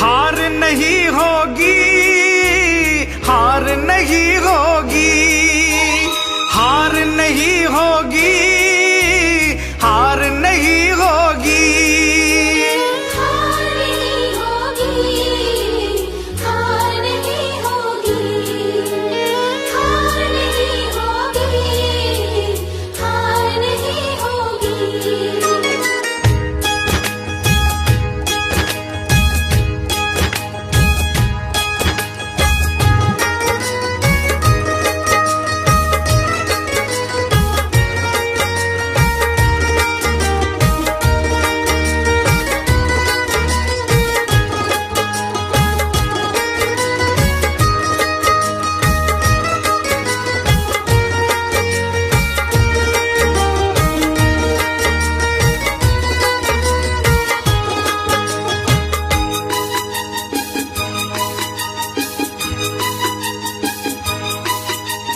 हार नहीं होगी, हार नहीं होगी, हार नहीं होगी, हार नहीं होगी, हार नहीं होगी, हार नहीं होगी, हार नहीं होगी, हार नहीं होगी।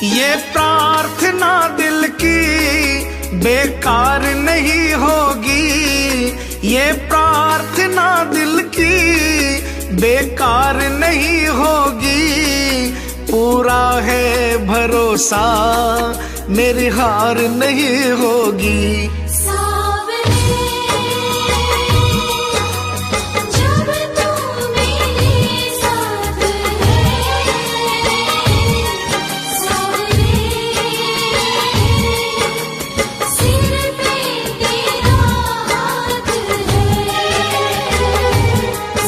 ये प्रार्थना दिल की बेकार नहीं होगी, ये प्रार्थना दिल की बेकार नहीं होगी, पूरा है भरोसा मेरी हार नहीं होगी। जब तू मेरे साथ है, सिर पे तेरा हाथ है,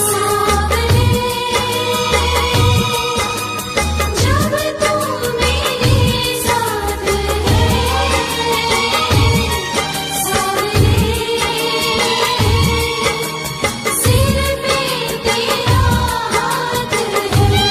सावरे। जब तू मेरे साथ है, सावरे, सिर पे तेरा हाथ है।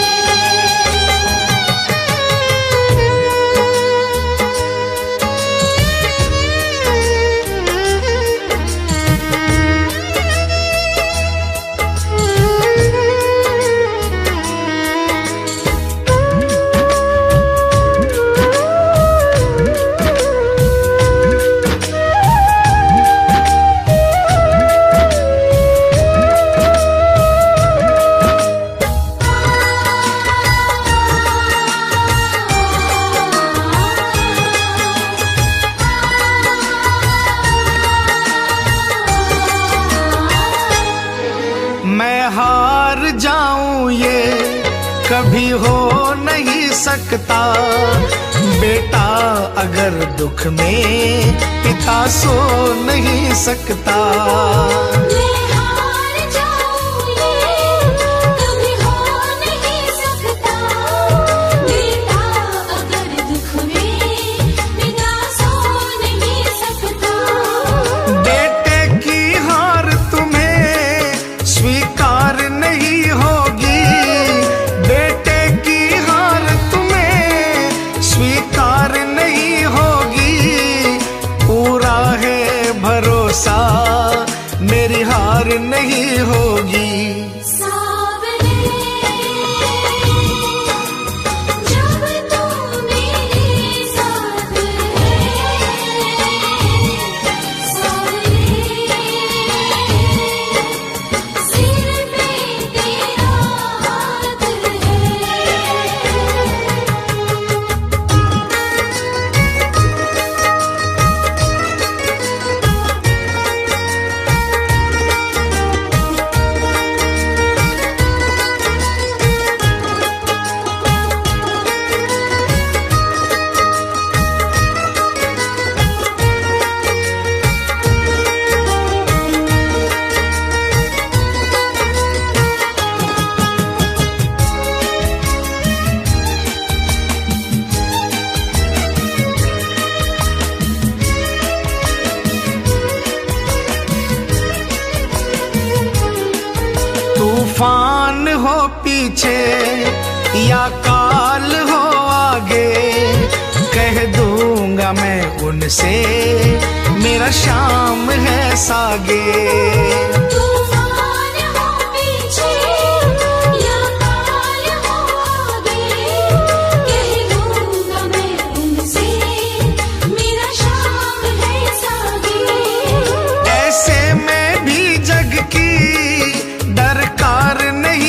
मैं हार जाऊं ये कभी हो नहीं सकता, बेटा अगर दुख में पिता सो नहीं सकता। मैं हार जाऊं ये कभी हो नहीं सकता, बेटा अगर दुख में पिता सो नहीं सकता। बेटे की हार तुम्हें स्वीकार नहीं होगी, बेटे की हार तुम्हें स्वीकार नहीं होगी, पूरा है भरोसा मेरी हार नहीं होगी। सावरे, जब तू मेरे साथ है, सावरे, सिर पे तेरा हाथ है। तूफान हो पीछे या काल हो आगे, कह दूंगा मैं उनसे मेरा शाम है सागे। तूफान हो पीछे या काल हो आगे, कह दूंगा मैं उनसे मेरा शाम है सागे। ऐसे में भी जग की दरकार नहीं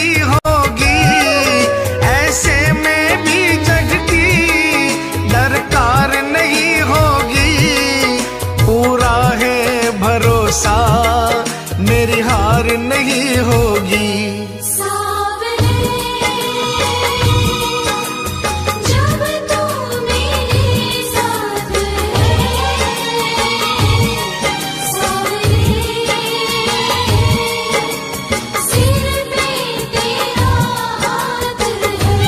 भरोसा मेरी हार नहीं होगी। सावरे जब तू मेरे साथ है, सावरे सिर पे तेरा हाथ है।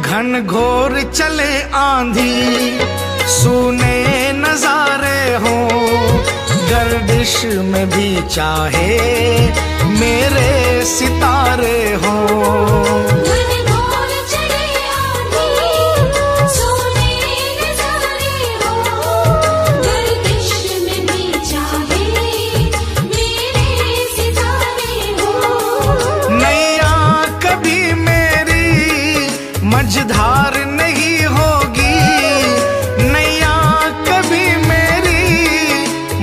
घन घोर चले आंधी, सूने नजारे हो, गर्दिश में भी चाहे मेरे सितारे हो। घनघोर चले आंधी, सोने नजारे हो, गर्दिश में भी चाहे मेरे सितारे हो। नैया कभी मेरी मझधार नहीं होगी, नैया कभी मेरी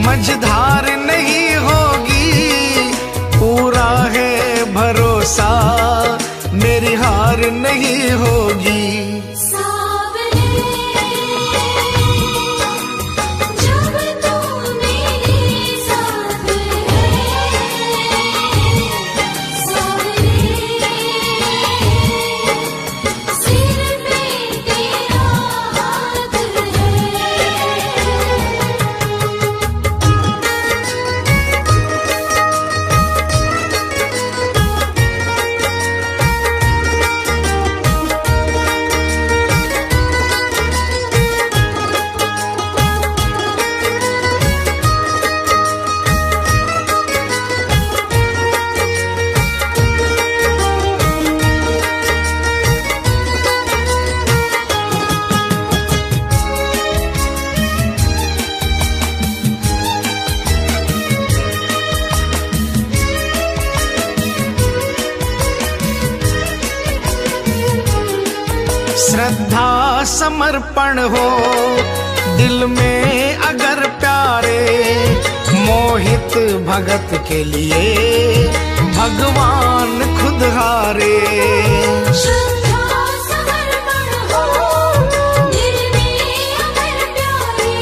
मझधार नहीं होगी। पूरा है भरोसा मेरी हार नहीं होगी। सावरे जब तू मेरे साथ है, सावरे सिर पे तेरा हाथ है। श्रद्धा समर्पण हो दिल में अगर प्यारे, मोहित भगत के लिए भगवान खुद हारे। श्रद्धा समर्पण हो दिल में अगर प्यारे,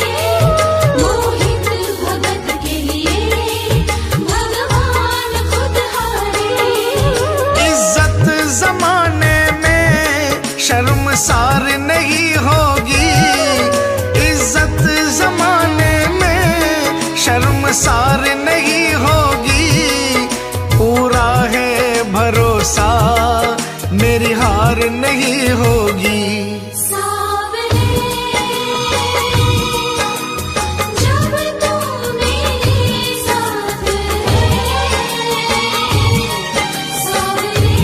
मोहित भगत के लिए भगवान खुद हारे। इज्जत जमाने में शर्मसार नहीं होगी, इज्जत जमाने में शर्मसार नहीं होगी। पूरा है भरोसा मेरी हार नहीं होगी। सावरे जब तू मेरे साथ है, सावरे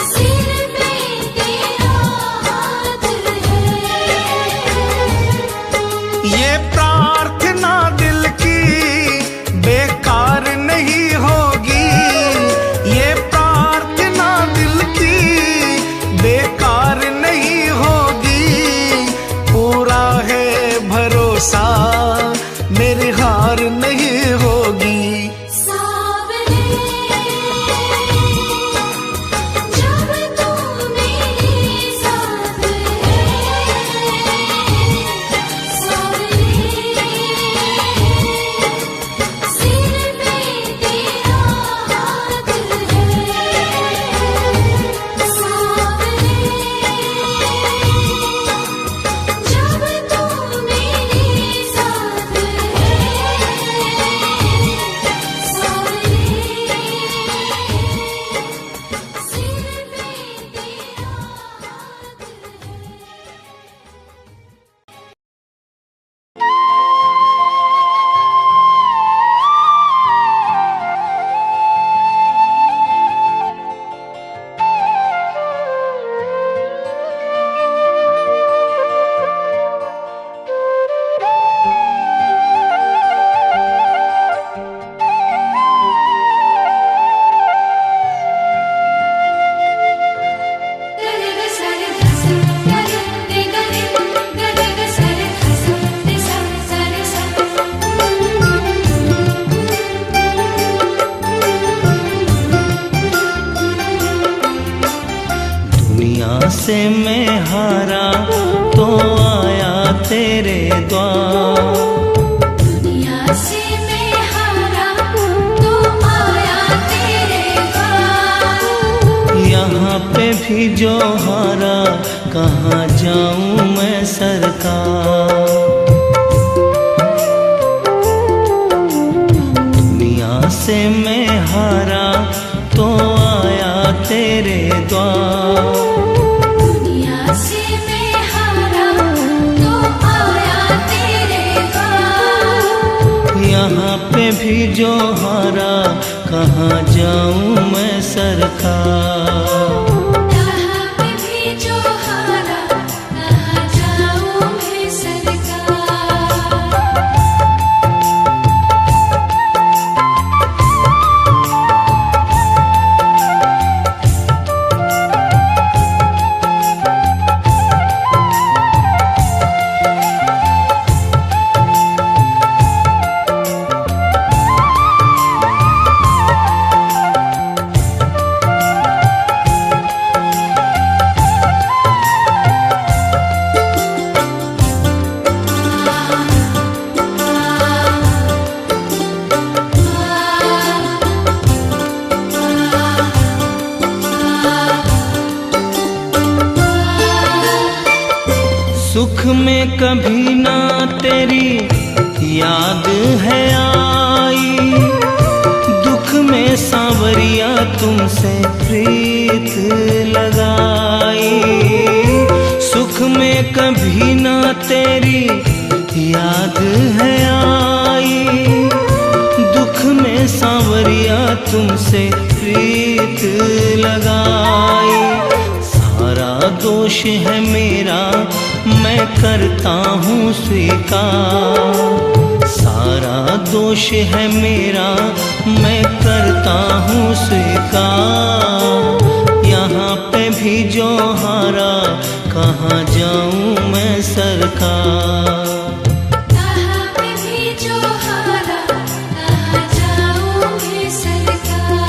सिर पे तेरा हाथ है। ये प्रार्थना दिल की बेकार नहीं होगी, ये प्रार्थना दिल की से मैं हारा तो आया तेरे द्वार। दुनिया से मैं हारा तो आया तेरे द्वार। यहाँ पे भी जो हारा कहाँ जाऊँ मैं सरकार। दुनिया से मैं हारा तो आया तेरे द्वार। दुनिया से मैं हारा तो आया तेरे द्वार। यहाँ पे भी जो हारा कहाँ जाऊँ मैं सरकार। यहाँ पे भी जो हारा कहाँ जाऊँ मैं सरकार। सुख में कभी ना तेरी याद है आई, दुख में सांवरिया तुमसे प्रीत लगाई। सुख में कभी ना तेरी याद है आई, दुख में सांवरिया तुमसे प्रीत लगाई। सारा दोष है मेरा मैं करता हूँ स्वीकार। सारा दोष है मेरा मैं करता हूँ स्वीकार। यहाँ पे भी जो हारा कहाँ जाऊँ मैं सरकार। यहाँ पे भी जो हारा कहाँ जाऊँ मैं सरकार।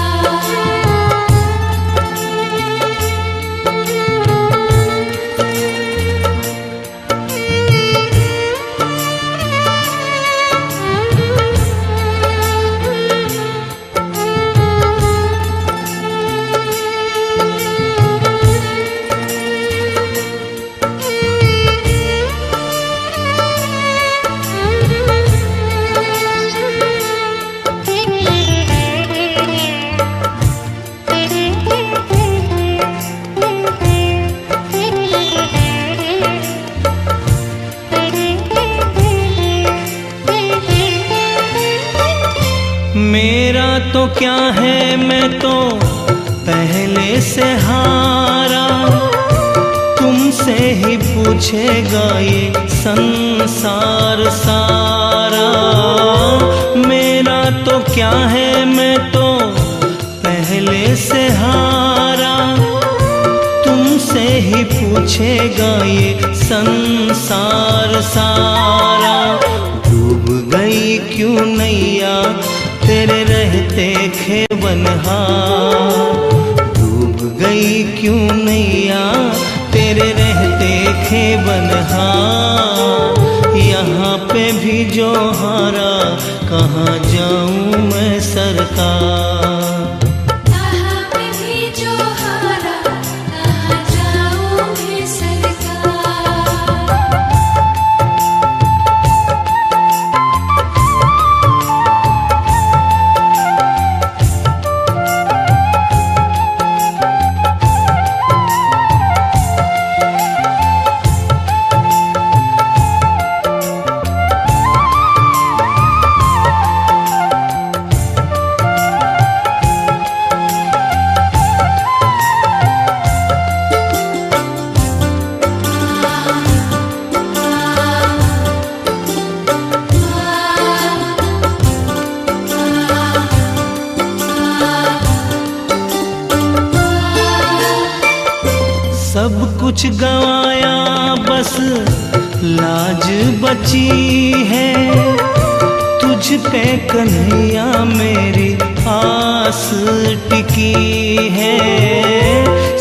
मेरा तो क्या है मैं तो पहले से हारा, तुमसे ही पूछेगा ये संसार सारा। मेरा तो क्या है मैं तो पहले से हारा, तुमसे ही पूछेगा ये संसार सारा। डूब गई क्यों नैया तेरे रहते खेवनहार। डूब गई क्यों नैया तेरे रहते खेवनहार। यहाँ पे भी जो हारा कहाँ जाऊँ मैं सरकार। यहाँ पे भी जो हारा कहाँ जाऊँ मैं सरकार। सब कुछ गवाया बस लाज बची है, तुझ पे कन्हैया मेरी आस टिकी है।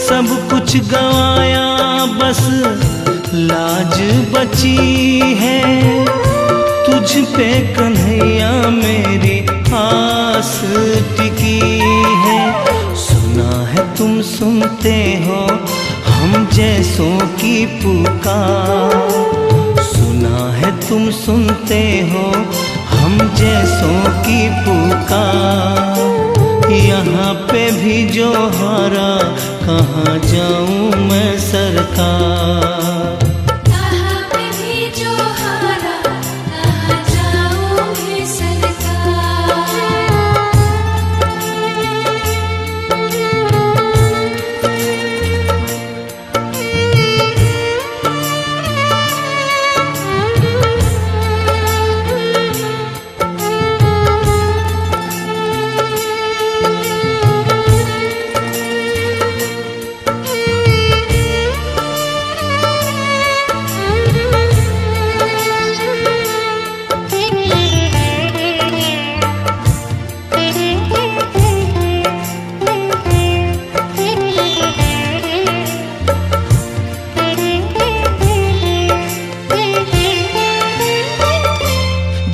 सब कुछ गवाया बस लाज बची है, तुझ पे कन्हैया मेरी आस टिकी है। सुना है तुम सुनते हो हम जैसों की पुकार, सुना है तुम सुनते हो हम जैसों की पुकार। यहाँ पे भी जो हारा कहाँ जाऊँ मैं सरकार। कहाँ पे भी जो हारा कहाँ जाऊँ मैं सरकार।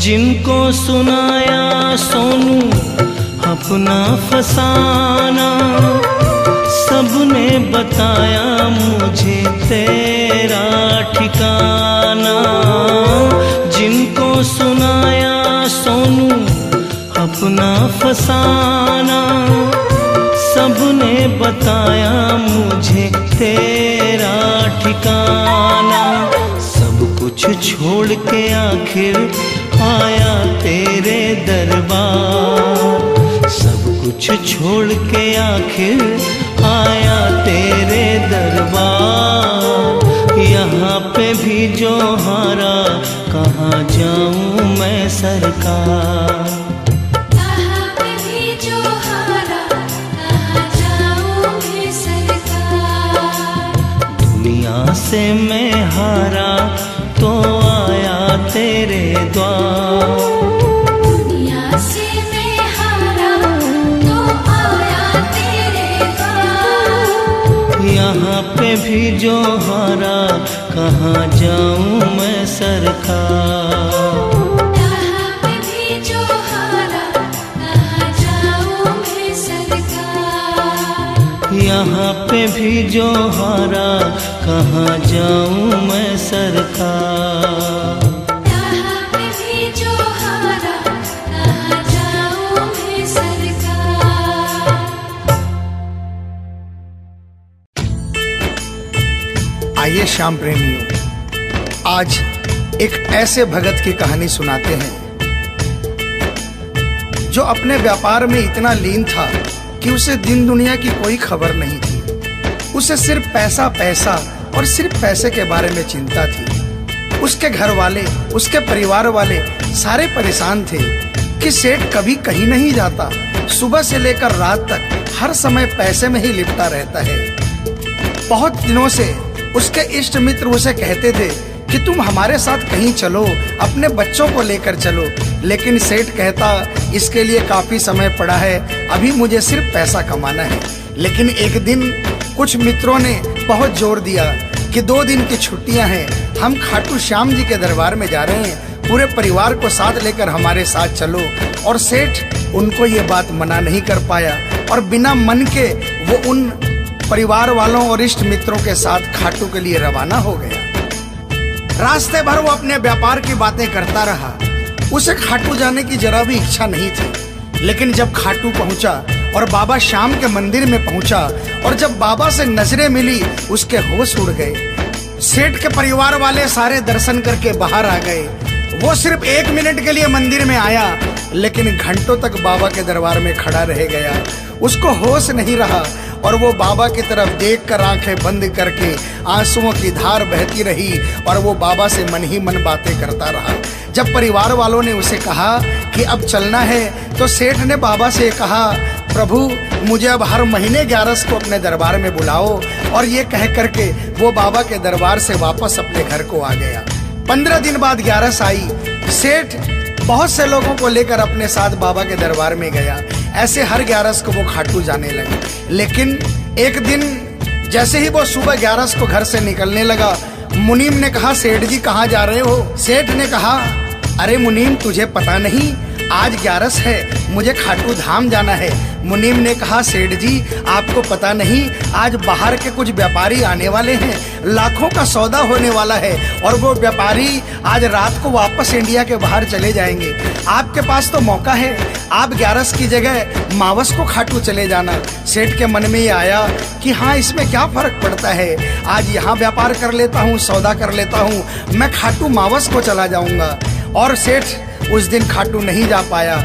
जिनको सुनाया सोनू अपना फसाना, सबने बताया मुझे तेरा ठिकाना। जिनको सुनाया सोनू अपना फसाना, सबने बताया मुझे तेरा ठिकाना। सब कुछ छोड़ के आखिर आया तेरे दरबार, सब कुछ छोड़ के आखिर आया तेरे दरबार। यहाँ पे भी जो हारा कहाँ जाऊँ मैं सरकार। कहाँ पे भी जो हारा कहाँ जाऊँ मैं सरकार। दुनिया से मैं हारा तो आया तेरे द्वार, दुनिया से मैं हारा तो आया तेरे द्वार। यहाँ पे भी जो हारा कहाँ जाऊँ मैं सरकार। कहाँ पे भी जो हारा कहाँ जाऊँ मैं सरकार। यहाँ पे भी जो हारा कहाँ जाऊँ मैं सरकार। कहाँ पे भी जो हारा कहाँ जाऊँ मैं सरकार। आइए श्याम प्रेमियों, आज एक ऐसे भगत की कहानी सुनाते हैं जो अपने व्यापार में इतना लीन था कि उसे दिन दुनिया की कोई खबर नहीं थी। उसे सिर्फ पैसा पैसा और सिर्फ पैसे के बारे में चिंता थी। उसके घर वाले, उसके परिवार वाले सारे परेशान थे कि सेठ कभी कहीं नहीं जाता, सुबह से लेकर रात तक हर समय पैसे में ही लिपटा रहता है। बहुत दिनों से उसके इष्ट मित्र उसे कहते थे कि तुम हमारे साथ कहीं चलो, अपने बच्चों को लेकर चलो, लेकिन सेठ कहता इसके लिए काफी समय पड़ा है, अभी मुझे सिर्फ पैसा कमाना है। लेकिन एक दिन कुछ मित्रों ने बहुत जोर दिया कि 2 दिन की छुट्टियां हैं, हम खाटू श्याम जी के दरबार में जा रहे हैं, पूरे परिवार को साथ लेकर हमारे साथ चलो। और सेठ उनको ये बात मना नहीं कर पाया और बिना मन के वो उन परिवार वालों और इष्ट मित्रों के साथ खाटू के लिए रवाना हो गया। रास्ते भर वो अपने व्यापार की बातें करता रहा। उसे खाटू जाने की जरा भी इच्छा नहीं थी। लेकिन जब खाटू पहुंचा और बाबा श्याम के मंदिर में पहुंचा और जब बाबा से नजरें मिली, उसके होश उड़ गए। सेठ के परिवार वाले सारे दर्शन करके बाहर आ गए। वो सिर्फ 1 मिनट के लिए मंदिर में आया, लेकिन घंटों तक बाबा के दरबार में खड़ा रह गया। उसको होश नहीं रहा और वो बाबा की तरफ देखकर आंखें बंद करके आंसुओं की धार बहती रही और वो बाबा से मन ही मन बातें करता रहा। जब परिवार वालों ने उसे कहा कि अब चलना है, तो सेठ ने बाबा से कहा, प्रभु मुझे अब हर महीने 11 को अपने दरबार में बुलाओ। और ये कह करके वो बाबा के दरबार से वापस अपने घर को आ गया। 15 दिन बाद 11 आई। सेठ बहुत से लोगों को लेकर अपने साथ बाबा के दरबार में गया। ऐसे हर 11 को वो खाटू जाने लगे। लेकिन एक दिन जैसे ही वो सुबह 11 को घर से निकलने लगा, मुनीम ने कहा, सेठ जी कहाँ जा रहे हो? सेठ ने कहा, अरे मुनीम तुझे पता नहीं, आज 11 है, मुझे खाटू धाम जाना है। मुनीम ने कहा, सेठ जी आपको पता नहीं, आज बाहर के कुछ व्यापारी आने वाले हैं, लाखों का सौदा होने वाला है और वो व्यापारी आज रात को वापस इंडिया के बाहर चले जाएंगे। आपके पास तो मौका है, आप 11 की जगह मावस को खाटू चले जाना। सेठ के मन में ये आया कि हाँ, इसमें क्या फर्क पड़ता है, आज यहाँ व्यापार कर लेता हूँ, सौदा कर लेता हूँ, मैं खाटू मावस को चला जाऊँगा। और सेठ उस दिन खाटू नहीं जा पाया।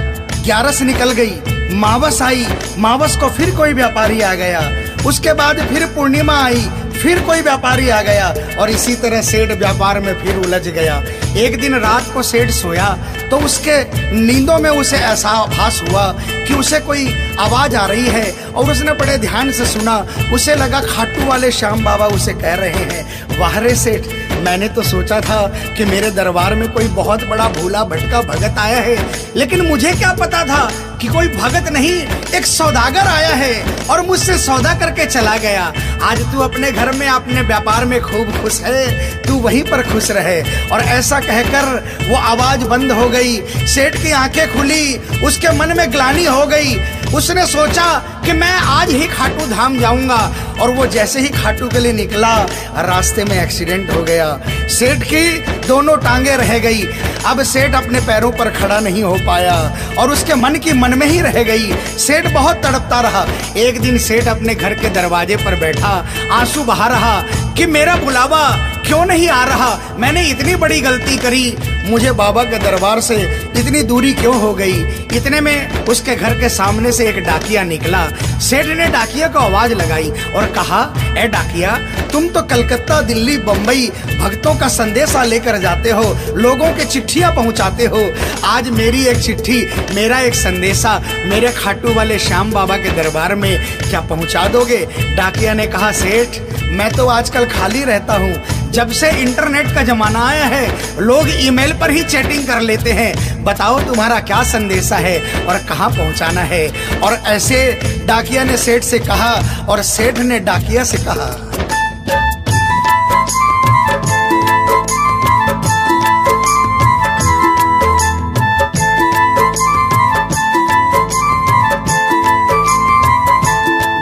11 निकल गई, मावस आई, मावस को फिर कोई व्यापारी आ गया, उसके बाद फिर पूर्णिमा आई, फिर कोई व्यापारी आ गया और इसी तरह सेठ व्यापार में फिर उलझ गया। एक दिन रात को सेठ सोया तो उसके नींदों में उसे ऐसा आभास हुआ कि उसे कोई आवाज आ रही है और उसने बड़े ध्यान से सुना। उसे लगा खाटू वाले श्याम बाबा उसे कह रहे हैं, वाह रे सेठ, मैंने तो सोचा था कि मेरे दरबार में कोई बहुत बड़ा भूला भटका भगत आया है, लेकिन मुझे क्या पता था कि कोई भगत नहीं, एक सौदागर आया है और मुझसे सौदा करके चला गया। आज तू अपने घर में, अपने व्यापार में खूब खुश है, तू वहीं पर खुश रहे। और ऐसा कहकर वो आवाज बंद हो गई। सेठ की आंखें खुली, उसके मन में ग्लानि हो गई। उसने सोचा कि मैं आज ही खाटू धाम जाऊंगा और वो जैसे ही खाटू के लिए निकला, रास्ते में एक्सीडेंट हो गया। सेठ की दोनों टांगे रह गई। अब सेठ अपने पैरों पर खड़ा नहीं हो पाया और उसके मन की मन में ही रह गई। सेठ बहुत तड़पता रहा। एक दिन सेठ अपने घर के दरवाजे पर बैठा, आंसू बहा रहा कि मेरा बुलावा क्यों नहीं आ रहा, मैंने इतनी बड़ी गलती करी, मुझे बाबा के दरबार से इतनी दूरी क्यों हो गई। इतने में उसके घर के सामने से एक डाकिया निकला। सेठ ने डाकिया को आवाज लगाई और कहा, ए डाकिया, तुम तो कलकत्ता, दिल्ली, बम्बई भक्तों का संदेशा लेकर जाते हो, लोगों के चिट्ठियां पहुंचाते हो। आज मेरी एक चिट्ठी, मेरा एक संदेशा मेरे खाटू वाले श्याम बाबा के दरबार में क्या पहुंचा दोगे? डाकिया ने कहा, सेठ मैं तो आजकल खाली रहता हूँ, जब से इंटरनेट का जमाना आया है लोग ईमेल पर ही चैटिंग कर लेते हैं, बताओ तुम्हारा क्या संदेशा है और कहाँ पहुँचाना है। और ऐसे डाकिया ने सेठ से कहा और सेठ ने डाकिया से कहा।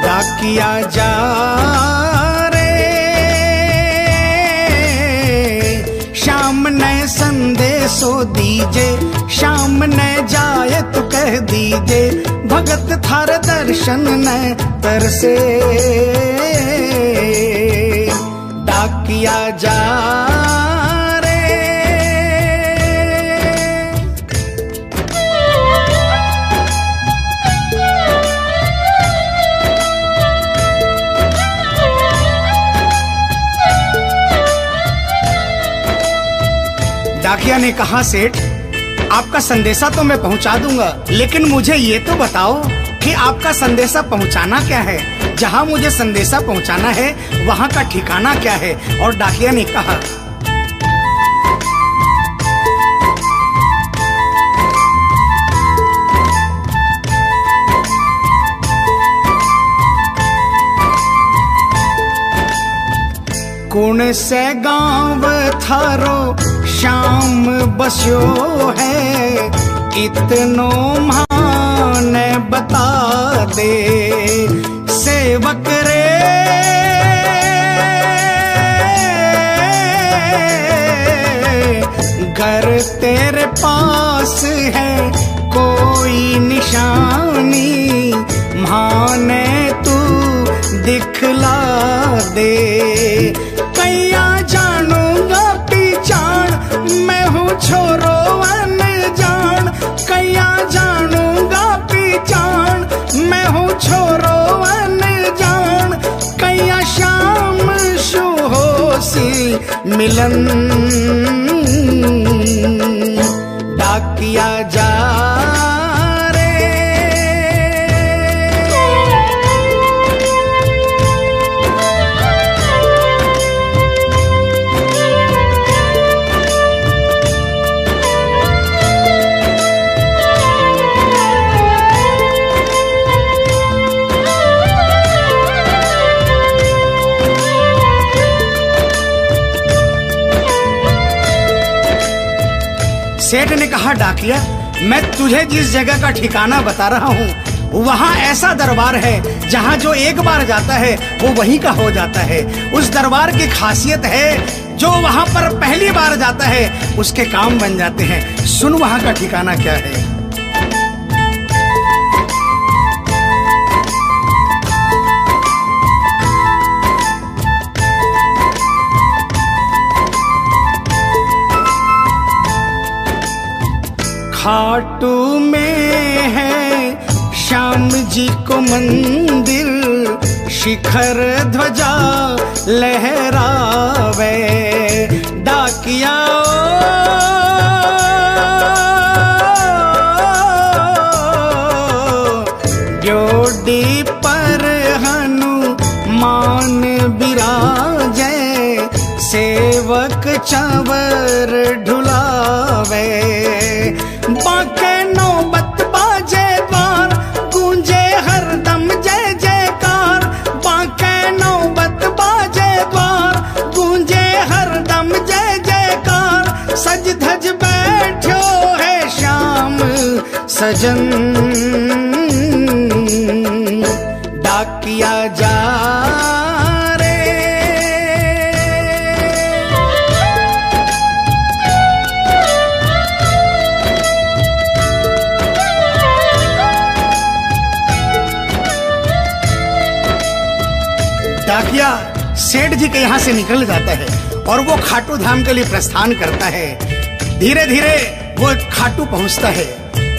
डाकिया जा संदेशो दीजे, शाम न जाए तो कह दीजे, भगत थार दर्शन न तरसे। डाकिया जा रे। डाकिया ने कहा, सेठ आपका संदेशा तो मैं पहुंचा दूंगा, लेकिन मुझे ये तो बताओ कि आपका संदेशा पहुंचाना क्या है, जहां मुझे संदेशा पहुंचाना है वहां का ठिकाना क्या है। और डाकिया ने कहा, कौन से गांव थारो श्याम बस्यो है, इतनो मान बता दे सेवक रे। घर तेरे पास है कोई निशानी, माने तू दिखला दे। कैया जानूंगा पहचान, मैं हूँ छोरो अनजान, कैया जानूंगा पहचान, मैं हूँ छोरो अनजान, कैया शाम सुहोसी मिलन। डाकिया जा सेठ ने कहा, डाकिया मैं तुझे जिस जगह का ठिकाना बता रहा हूँ वहाँ ऐसा दरबार है जहाँ जो एक बार जाता है वो वहीं का हो जाता है। उस दरबार की खासियत है जो वहाँ पर पहली बार जाता है उसके काम बन जाते हैं। सुन वहाँ का ठिकाना क्या है। खाटू में है श्याम जी को मंदिर, शिखर ध्वजा लहरावे। डाकिया जोड़ी पर हनुमान बिराजे, सेवक चावर ढुलावे। बाके नौबत बाजे द्वार, गूंजे हरदम जय जयकार। बाके नौबत बाजे द्वार, गूंजे हरदम जय जयकार। सज धज बैठो है श्याम सजन, डाकिया जा डाकिया सेठ जी के यहाँ से निकल जाता है और वो खाटू धाम के लिए प्रस्थान करता है। धीरे धीरे वो खाटू पहुँचता है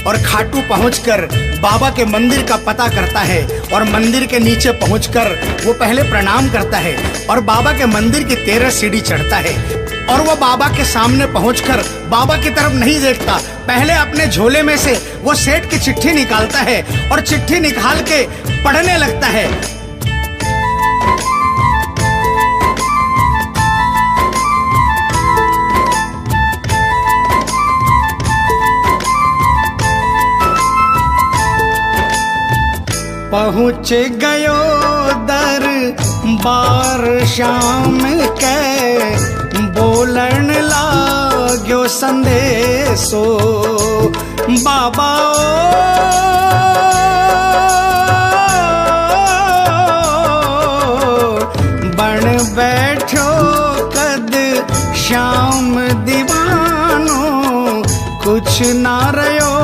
और खाटू पहुंचकर बाबा के मंदिर का पता करता है और मंदिर के नीचे पहुंचकर वो पहले प्रणाम करता है और बाबा के मंदिर की 13 सीढ़ी चढ़ता है। और वो बाबा के सामने पहुंचकर बाबा की तरफ नहीं देखता, पहले अपने झोले में से वो सेठ की चिट्ठी निकालता है और चिट्ठी निकाल के पढ़ने लगता है। पहुँच गयो दरबार श्याम के, बोलन लाग्यो संदेशो। बाबा बन बैठो कद श्याम दीवानो, कुछ ना रयो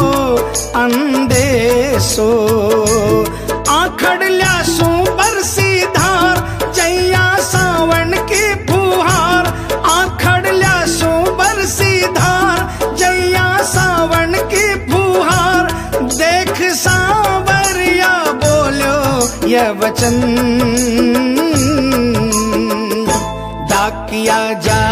अंदेशो। आखड़ ल्यासू बरसी धार, जैया सावन की फुहार। आखड़ ल्यासू बरसी धार, जैया सावन की फुहार। देख सांवरिया बोलो ये वचन, डाकिया जा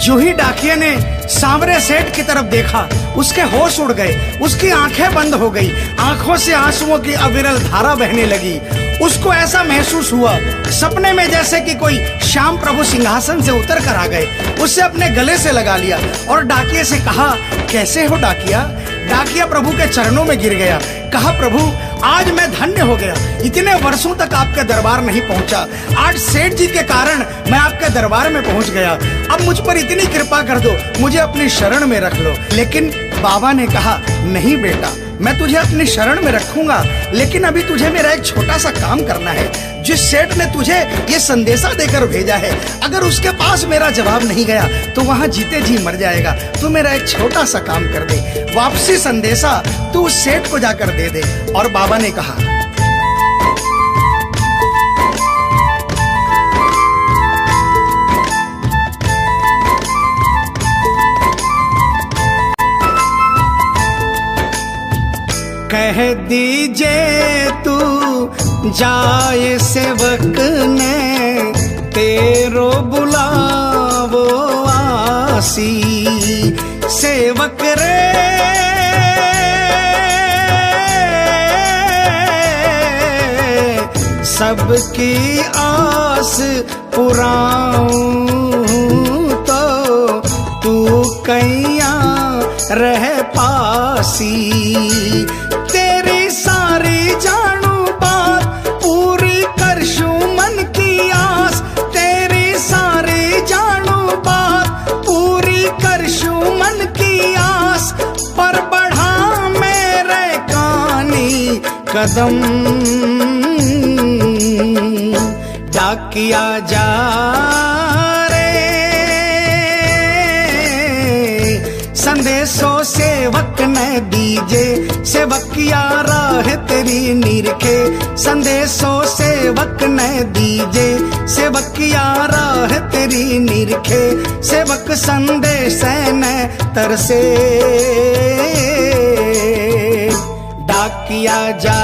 जो ही डाकिया ने सांवरे सेठ की तरफ देखा उसके होश उड़ गए, उसकी आंखें बंद हो गई, आंखों से आंसुओं की अविरल धारा बहने लगी। उसको ऐसा महसूस हुआ सपने में जैसे कि कोई श्याम प्रभु सिंहासन से उतर कर आ गए। उससे अपने गले से लगा लिया और डाकिया से कहा, कैसे हो डाकिया? डाकिया प्रभु के चरणों में गिर गया, कहा, प्रभु आज मैं धन्य हो गया, इतने वर्षों तक आपके दरबार नहीं पहुंचा, आज सेठ जी के कारण मैं आपके दरबार में पहुंच गया। अब मुझ पर इतनी कृपा कर दो, मुझे अपनी शरण में रख लो। लेकिन बाबा ने कहा, नहीं बेटा, मैं तुझे अपनी शरण में रखूंगा, लेकिन अभी तुझे मेरा एक छोटा सा काम करना है। जिस सेठ ने तुझे ये संदेशा देकर भेजा है, अगर उसके पास मेरा जवाब नहीं गया तो वहाँ जीते जी मर जाएगा। तू मेरा एक छोटा सा काम कर दे, वापसी संदेशा तू उस सेठ को जाकर दे दे। और बाबा ने कहा, कह दीजिए तू जाए सेवक ने, तेरो बुलावो आसी। सेवक रे सबकी आस पुराऊं तो तू कैया रह पासी। तेरी सारी जानू बात पूरी करशूं मन की आस, तेरी सारी जानू बात पूरी करशूं मन की आस। पर बढ़ा मेरे कानी कदम डाकिया जा रे, संदेशो सेवक न दीजे, सेवकिया राह तेरी निरखे। संदेशो सेवक न दीजे, सेवकिया राह तेरी निरखे। सेवक संदेश न तरसे, डाकिया जा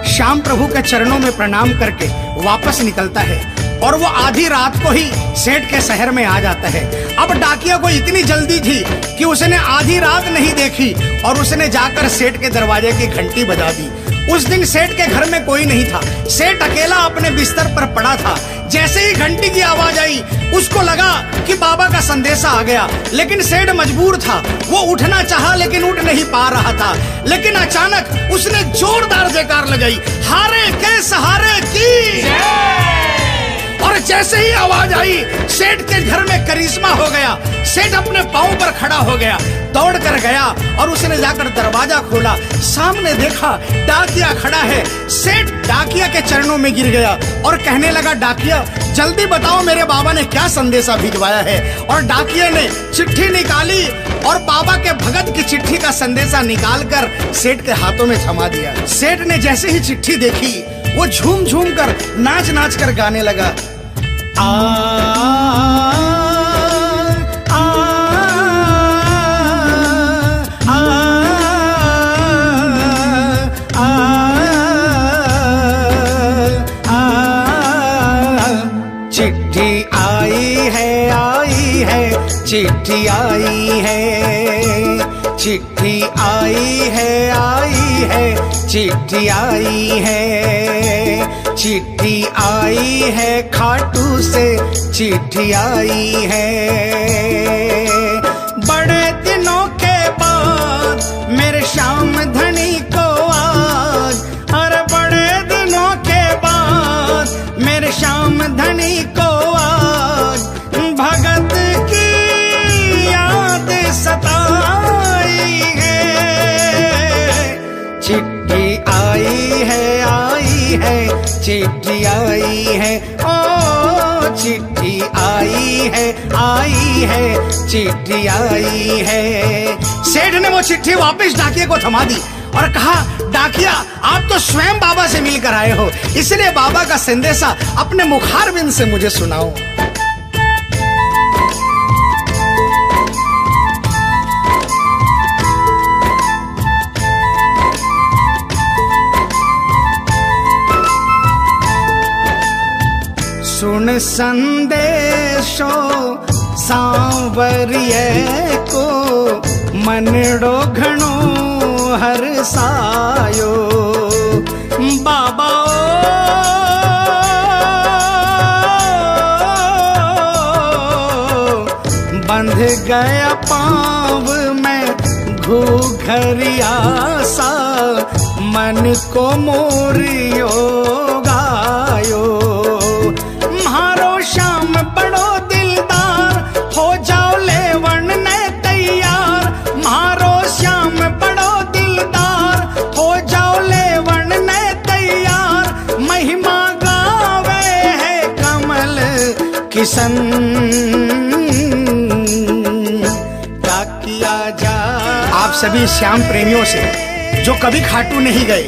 श्याम प्रभु के चरणों में प्रणाम करके वापस निकलता है और वो आधी रात को ही सेठ के शहर में आ जाता है। अब डाकिया को इतनी जल्दी थी कि उसने आधी रात नहीं देखी और उसने जाकर सेठ के दरवाजे की घंटी बजा दी। उस दिन सेठ के घर में कोई नहीं था, सेठ अकेला अपने बिस्तर पर पड़ा था। जैसे ही घंटी की आवाज आई उसको लगा कि बाबा का संदेशा आ गया, लेकिन सेठ मजबूर था। वो उठना चाहा लेकिन उठ नहीं पा रहा था। लेकिन अचानक उसने जोरदार जयकार लगाई, हारे के सहारे की। और जैसे ही आवाज आई सेठ के घर में करिश्मा हो गया। सेठ अपने पांव पर खड़ा हो गया, दौड़ कर गया और उसने जाकर दरवाजा खोला। सामने देखा डाकिया खड़ा है। सेठ डाकिया के चरणों में गिर गया और कहने लगा, डाकिया जल्दी बताओ मेरे बाबा ने क्या संदेशा भिजवाया है। और डाकिया ने चिट्ठी निकाली और बाबा के भगत की चिट्ठी का संदेशा निकालकर सेठ के हाथों में थमा दिया। सेठ ने जैसे ही चिट्ठी देखी वो झूम झूम कर नाच नाच कर गाने लगा, आ चिट्ठी आई है, चिट्ठी आई है, चिट्ठी आई है, चिट्ठी आई है, चिट्ठी आई है, खाटू से चिट्ठी आई है। बड़े दिनों के बाद मेरे श्याम धनी को आज, अरे बड़े दिनों के बाद मेरे श्याम धनी को आज भगत की याद सताई है। चिट्ठी आई है, चिट्ठी आई है, ओ चिट्ठी आई है, चिट्ठी आई है। सेठ ने वो चिट्ठी वापस डाकिया को थमा दी और कहा, डाकिया आप तो स्वयं बाबा से मिलकर आए हो, इसलिए बाबा का संदेशा अपने मुखारबिंद से मुझे सुनाओ। सुन संदेशो सांवरिये को मनड़ो घणो हरसायो। बाबा बंध गया पाँव में घूघरिया सा, मन को मोरियो गायो। म्हारो श्याम बड़ो दिलदार, हो जाओ लेवन ने तैयार। म्हारो श्याम बड़ो दिलदार, हो जाओ लेवन ने तैयार। महिमा गावे है कमल किशन, डाकिया जा। आप सभी श्याम प्रेमियों से जो कभी खाटू नहीं गए,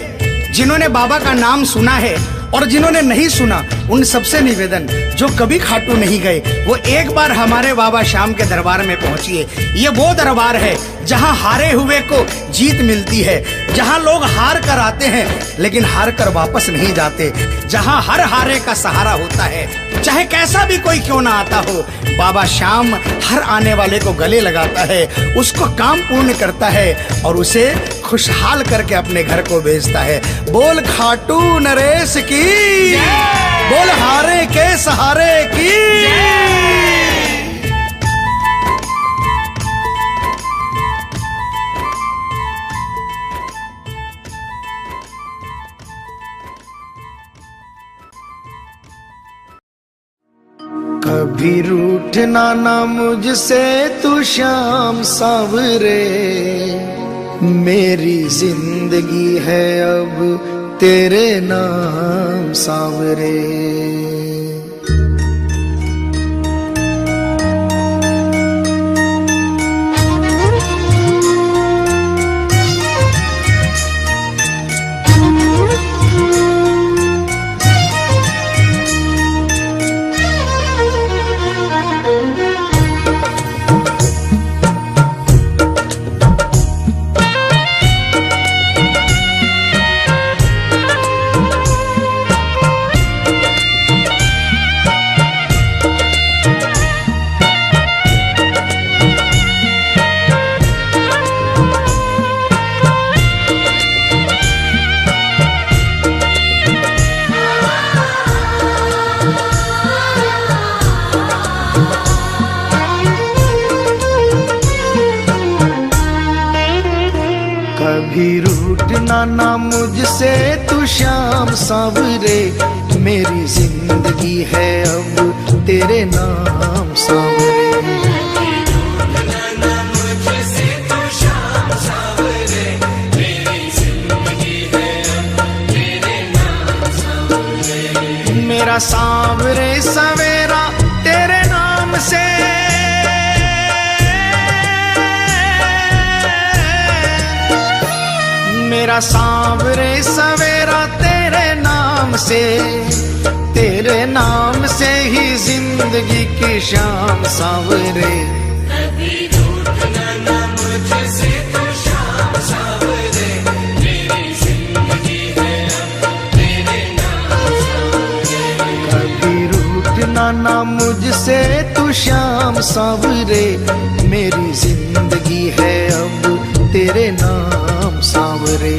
जिन्होंने बाबा का नाम सुना है और जिन्होंने नहीं सुना उन सबसे निवेदन, जो कभी खाटू नहीं गए, वो एक बार हमारे बाबा श्याम के दरबार में पहुंचिए। ये वो दरबार है जहां हारे हुए को जीत मिलती है, जहां लोग हार कर आते हैं लेकिन हार कर वापस नहीं जाते, जहां हर हारे का सहारा होता है, चाहे कैसा भी कोई क्यों ना आता हो। बाबा श्याम हर आने वाले को गले लगाता है, उसको काम पूर्ण करता है और उसे खुशहाल करके अपने घर को भेजता है। बोल खाटू नरेश की, बोल हारे के सहारे की। कभी रूठना ना मुझसे तू श्याम सावरे, मेरी जिंदगी है अब तेरे नाम सावरे। कभी रूठना ना मुझसे तू श्याम सावरे, मेरी जिंदगी है अब तेरे नाम सावरे। मेरा सांवरे सवेरा तेरे नाम से, मेरा सांवरे सवेरा तेरे नाम से, तेरे नाम से ही जिंदगी की शाम सांवरे। कभी रूठना ना मुझसे तू श्याम सावरे, मेरी जिंदगी है अब तेरे नाम सावरे। कभी रूठना ना मुझसे तू श्याम सांवरे, मेरी जिंदगी है अब तेरे नाम सांवरे।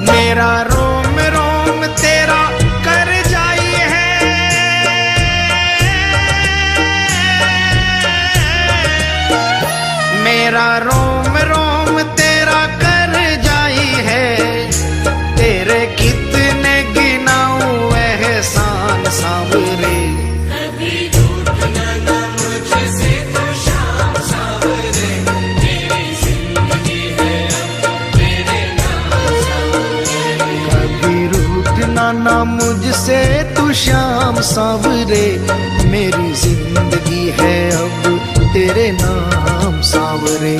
मेरा रोम रोम तेरा कर जाई है, मेरा रोम रोम तेरा कर जाई है। तेरे कितने गिनाऊं एहसान सांवरे, कभी रूठना ना मुझसे तू श्याम सावरे, मेरी जिंदगी है अब तेरे नाम सावरे। कभी रूठना ना मुझसे तू श्याम सांवरे, मेरी जिंदगी है अब तेरे नाम सांवरे।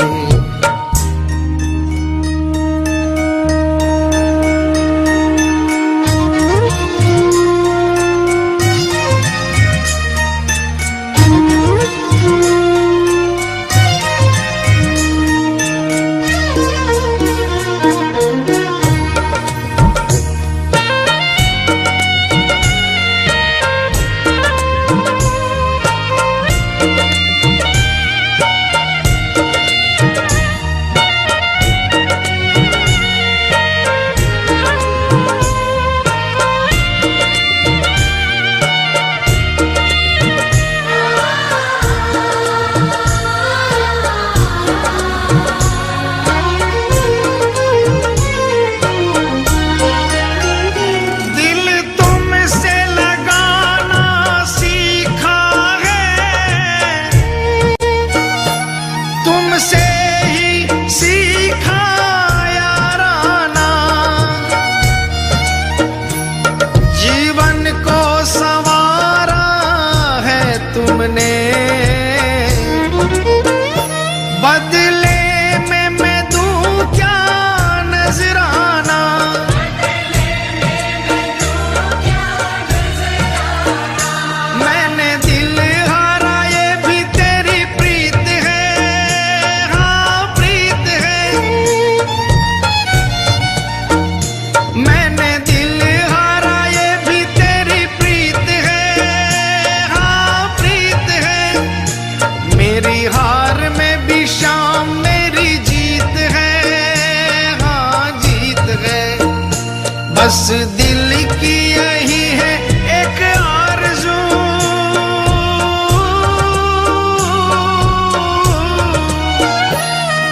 बस दिल की यही है एक आरज़ू,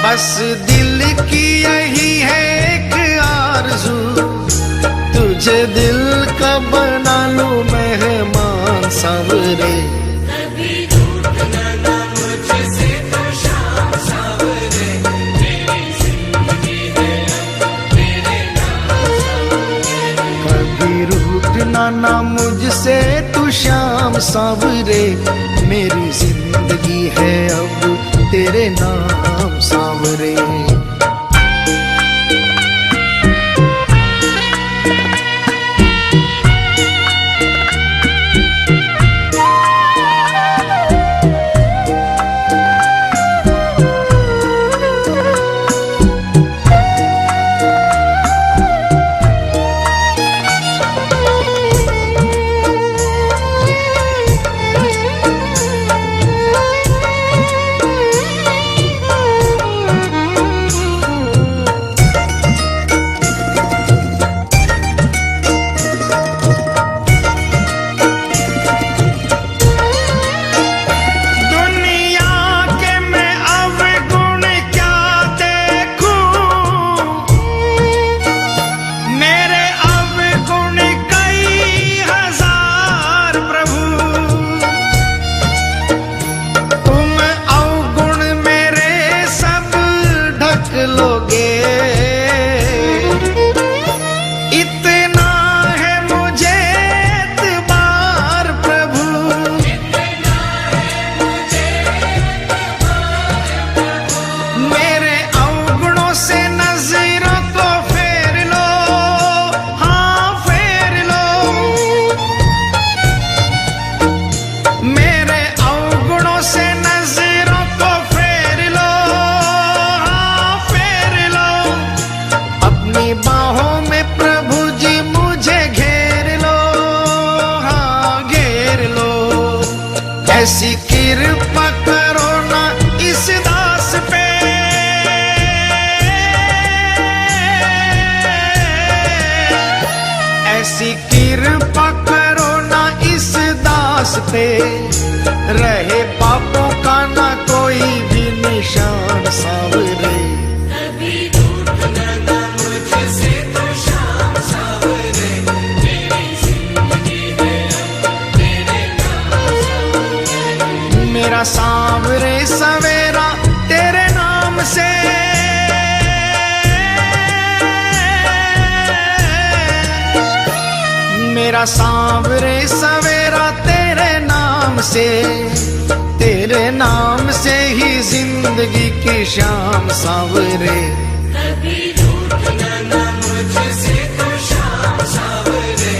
बस दिल की यही है एक आरज़ू, तुझे दिल का बना लूं मेहमान सांवरे। कभी रूठना ना मुझसे तो शाम सांवरे, मेरी जिंदगी है अब तेरे नाम सांवरे। कभी रूठना ना मुझसे तू शाम सांवरे, मेरी जिंदगी है अब तेरे नाम सांवरे। ऐसी कृपा करो ना इस दास पे, ऐसी कृपा करो ना इस दास पे, रहे पापों का ना कोई भी निशान सांवरे। कभी रूठना ना मुझसे तो शाम सांवरे, मेरी जिंदगी है अब तेरे नाम सांवरे। मेरा सांवरे सवेरा तेरे नाम से, मेरा सांवरे सवेरा तेरे नाम से, तेरे नाम से ही जिंदगी की शाम सांवरे। कभी रूठना ना मुझसे तो शाम सांवरे,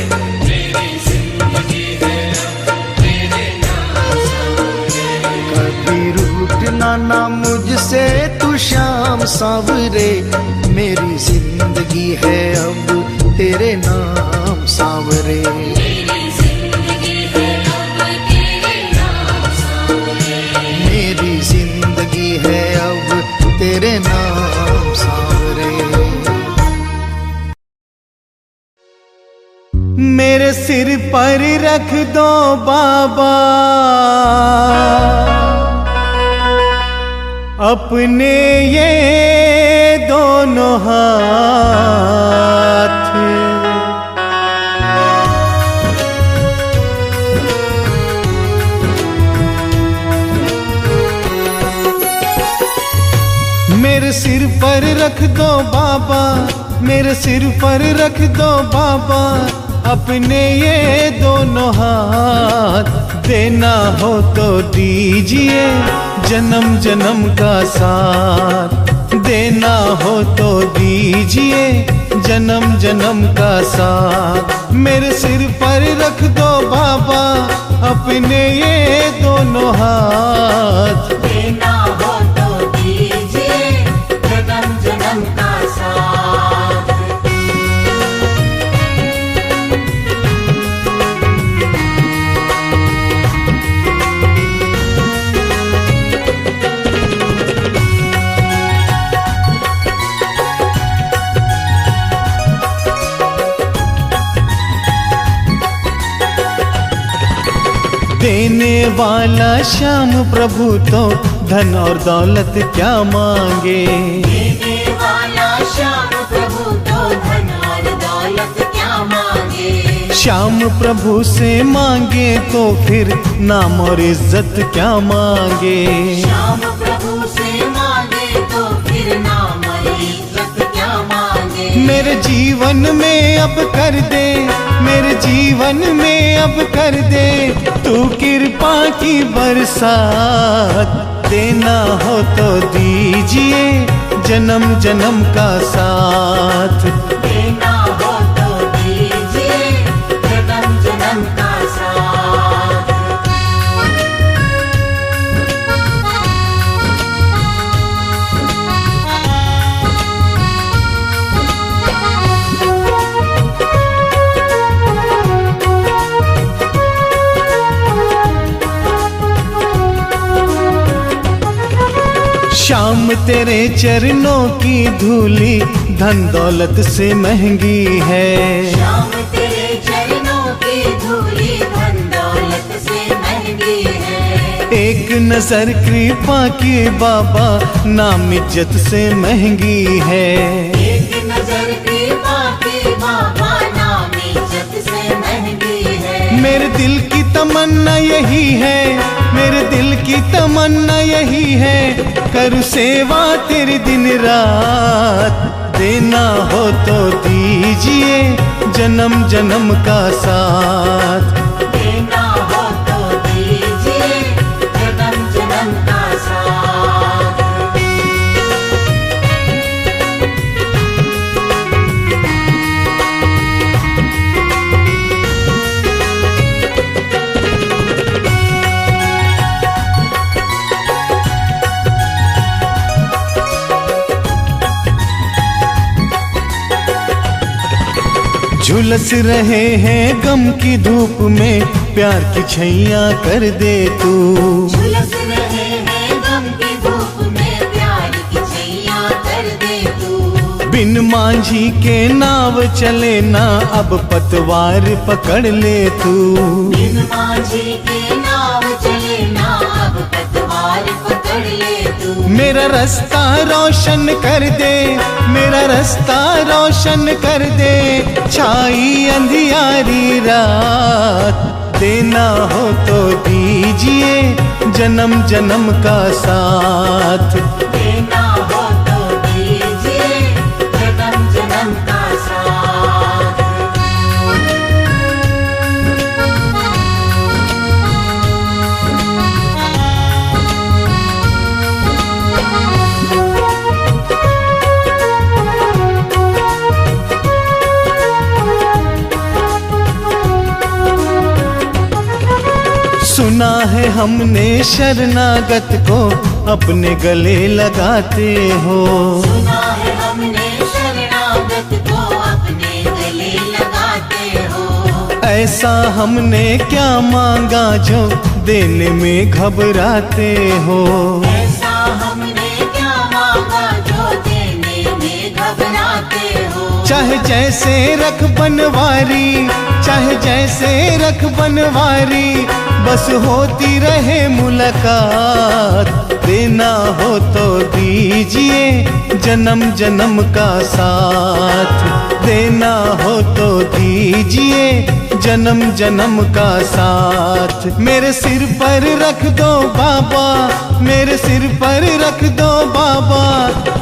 मेरी जिंदगी है अब तेरे नाम सांवरे। कभी रूठना ना मुझसे तू शाम सांवरे, मेरी जिंदगी है अब तेरे नाम सांवरे। मेरी जिंदगी है अब तेरे नाम सांवरे। मेरी जिंदगी है अब तेरे नाम सांवरे। मेरे सिर पर रख दो बाबा अपने ये दोनों हाथ, मेरे सिर पर रख दो बाबा, मेरे सिर पर रख दो बाबा अपने ये दोनों हाथ। देना हो तो दीजिए जन्म जन्म का साथ, देना हो तो दीजिए जन्म जन्म का साथ। मेरे सिर पर रख दो बाबा अपने ये दोनों हाथ। देना हो तो दीजिए जन्म जन्म का साथ। देने वाला श्याम प्रभु तो धन और दौलत क्या मांगे। देने वाला श्याम प्रभु तो धन और दौलत क्या मांगे। श्याम प्रभु से मांगे तो फिर नाम और इज्जत क्या मांगे। श्याम प्रभु से मांगे तो फिर नाम और इज्जत क्या मांगे। मेरे जीवन में अब कर दे, मेरे जीवन में अब कर दे तू कृपा की बरसात। देना हो तो दीजिए जन्म जन्म का साथ। देना हो तो दीजिए जन्म जन्म का साथ। श्याम तेरे चरणों की धूली धन दौलत से महंगी है। श्याम तेरे चरणों की धूली धन दौलत से महंगी है। एक नजर कृपा की बाबा नाम इज्जत से महंगी है। एक नजर कृपा की बाबा नाम इज्जत से महंगी है। मेरे दिल की तमन्ना यही है, मेरे दिल की तमन्ना यही है करूँ सेवा तेरी दिन रात। देना हो तो दीजिए जन्म जन्म का साथ। देना हो तो दीजिए जन्म जन्म का साथ। झुलस रहे हैं गम की धूप में प्यार की छैया कर दे तू। झुलस रहे हैं गम की धूप में प्यार की छैया कर दे तू। बिन मांझी के नाव चले ना अब पतवार पकड़ ले तू। बिन माझी के नाव चले ना अब पतवार पकड़ ले तू। मेरा रास्ता रोशन कर दे, मेरा रास्ता रोशन कर दे छाई अंधियारी रात। देना हो तो दीजिए जन्म जन्म का साथ। देना हो तो दीजिए जन्म जन्म का साथ। सुना है हमने शरणागत को अपने गले लगाते हो। सुना है हमने शरणागत को अपने गले लगाते हो। ऐसा हमने क्या मांगा जो देने में घबराते हो। ऐसा हमने क्या मांगा जो देने में घबराते हो। चाहे जैसे रख बनवारी, चाहे जैसे रख बनवारी बस होती रहे मुलाकात। देना हो तो दीजिए जन्म जन्म का साथ। देना हो तो दीजिए जन्म जन्म का साथ। मेरे सिर पर रख दो बाबा, मेरे सिर पर रख दो बाबा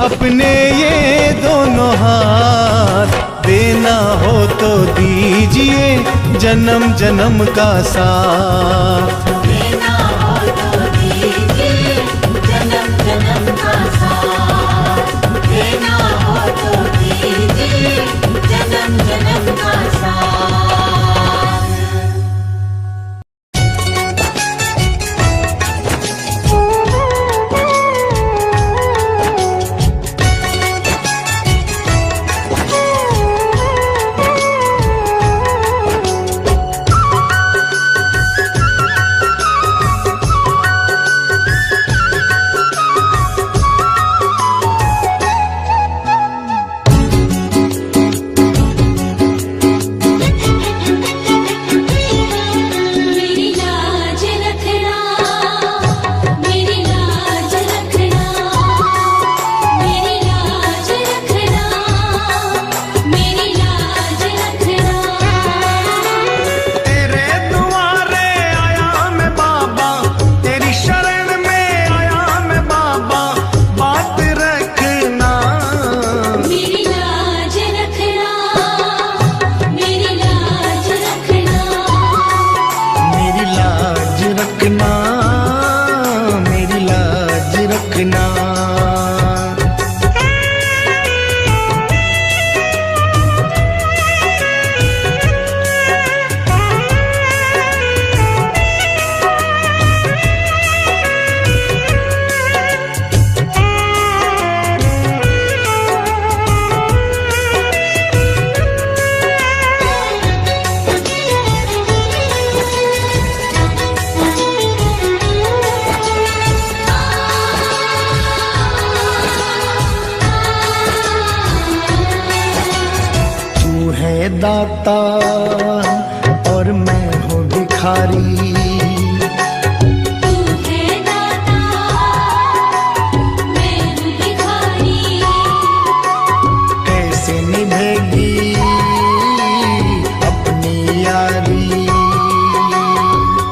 अपने ये दोनों हाथ। देना हो तो दीजिए जन्म जन्म का साथ। देना हो तो दीजिए जन्म जन्म का साथ। देना हो तो दीजिए जन्म जन्म का साथ। दाता और मैं हूँ भिखारी। तू है दाता, मैं हूँ भिखारी। कैसे निभेगी अपनी यारी,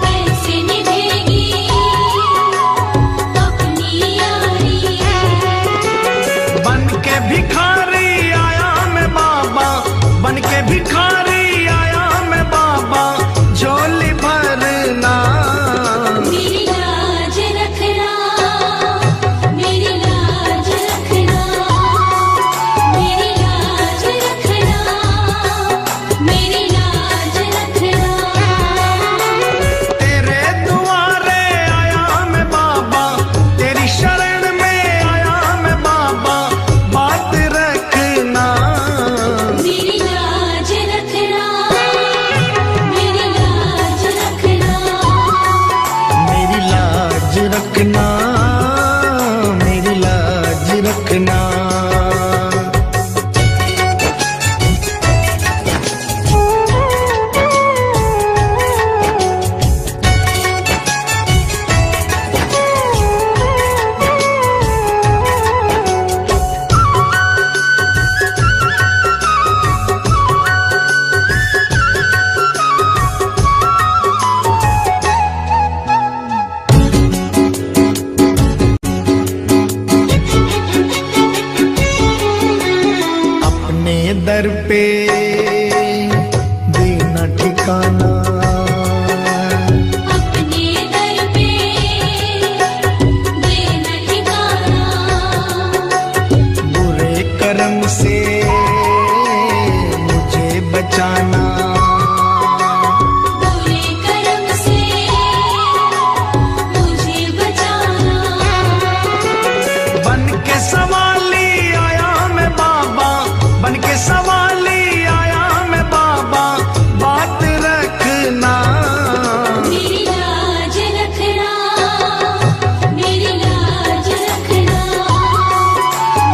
कैसे निभेगी अपनी यारी। बन के भिखारी आया मैं बाबा, बन के भिखारी आया मैं बाबा, झोली भरना। मेरी लाज रखना, मेरी लाज रखना, मेरी लाज रखना, मेरी लाज रखना। तेरे दुआरे आया मैं बाबा, तेरी शरण में आया मैं बाबा, बात रखना। मेरी लाज रखना, मेरी लाज रखना। मेरी लाज रखना, मेरी लाज रखना। अपने दर पे देना ठिकाना, अपने दर पे देना ठिकाना। बुरे कर्म से मुझे बचाना। बुरे कर्म से मुझे बचाना। बन के सवाली आया मैं बाबा, बन के सवाली आया मैं बाबा, बात रखना। मेरी लाज रखना, मेरी लाज रखना,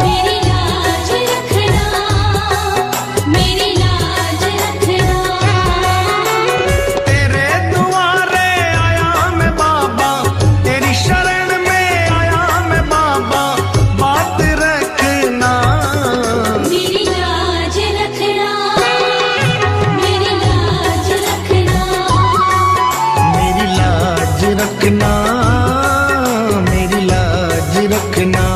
मेरी लाज रखना, मेरी लाज रखना। तेरे दुआरे आया मैं बाबा, तेरी शरण में आया मैं बाबा, बात रखना। मेरी लाज रखना, मेरी लाज रखना। मेरी लाज रखना, मेरी लाज रखना।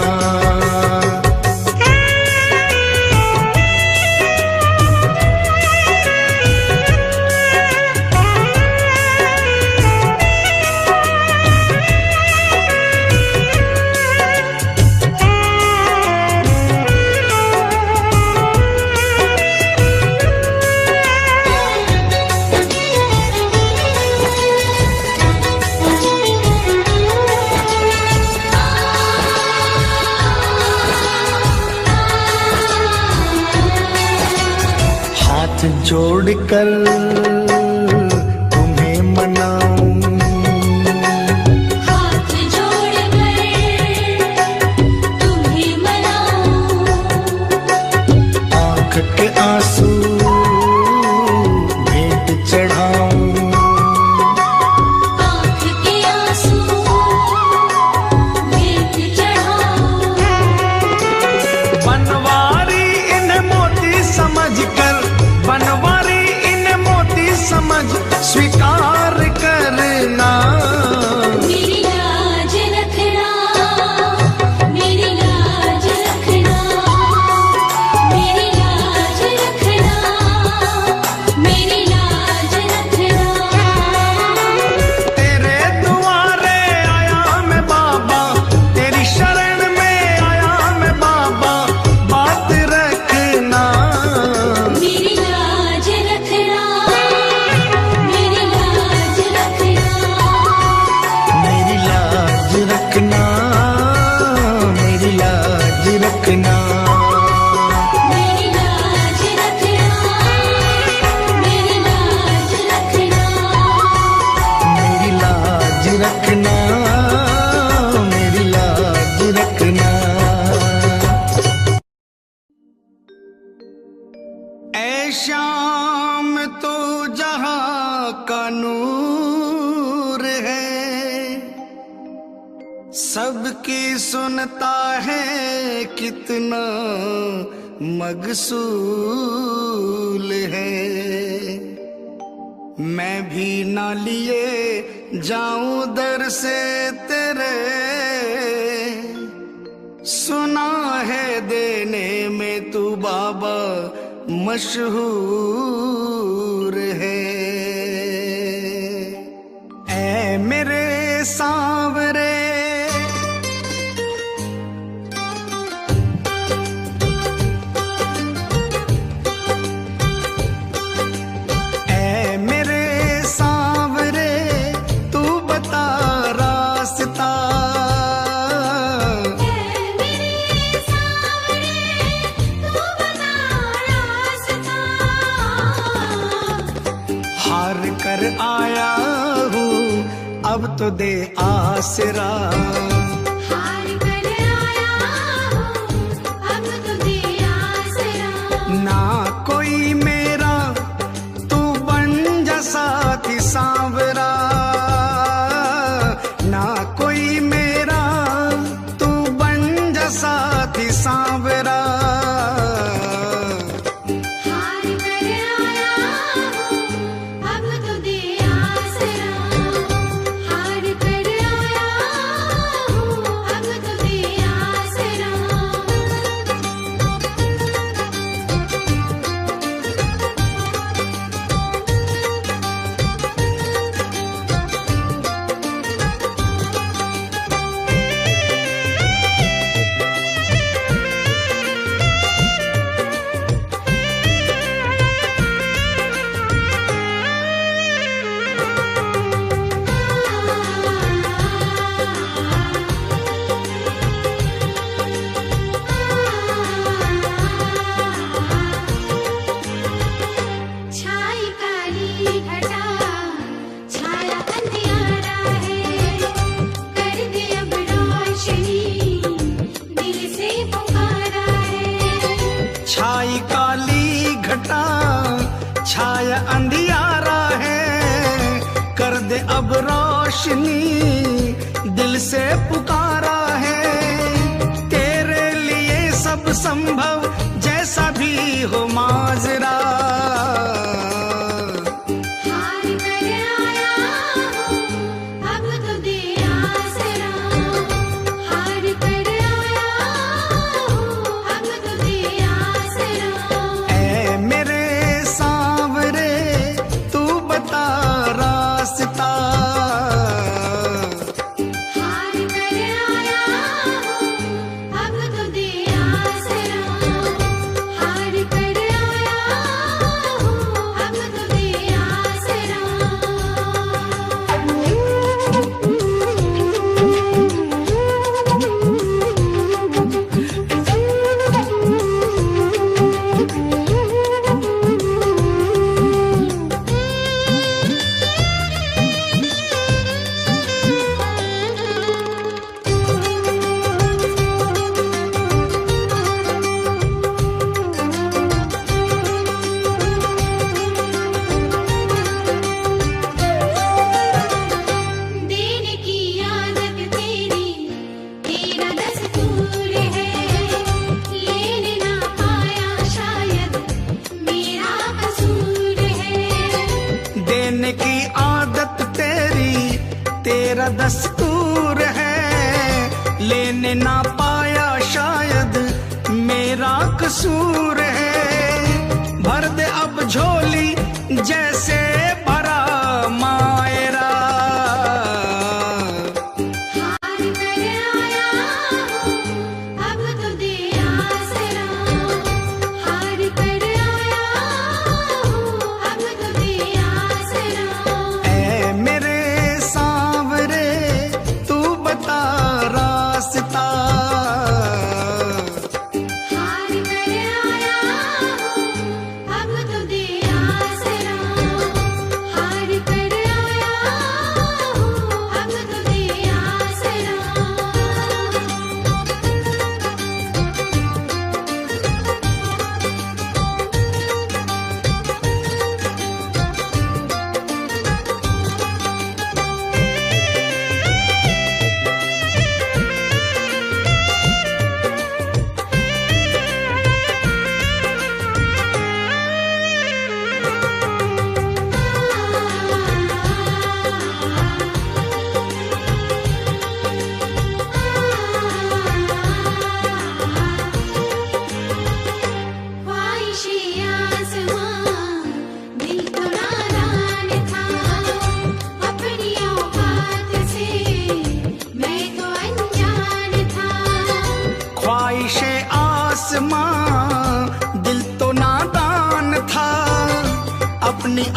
हाथ जोड़कर तुम्हें मनाऊं, हाथ जोड़कर तुम्हें मनाऊं। आंख के आंसू भेंट चढ़ाऊं। आँख के आंसू भेंट चढ़ाऊं। बनवारी इन मोती समझकर, बनवारी इन मोती नूर है, सबकी सुनता है कितना मगसूल है। मैं भी ना लिए जाऊं दर से तेरे, सुना है देने में तू बाबा मशहूर है। ऐ मेरे सांवरे कर आया हूँ अब तो दे आसरा, हार कर आया हूँ अब तो दे आसरा। ना कोई मेरा तू बन जा साथी सांवरा, ना कोई मेरा तू बन जा साथी सांवरा। छाई काली घटा छाया अंधियारा है, कर दे अब रोशनी दिल से पुकारा है। तेरे लिए सब संभव जैसा भी हो माजरा, तेरा दस्तूर है, लेने ना पाया शायद मेरा कसूर है। भर दे अब झोली जैसे भरा मायरा, अब तो दे आसरा।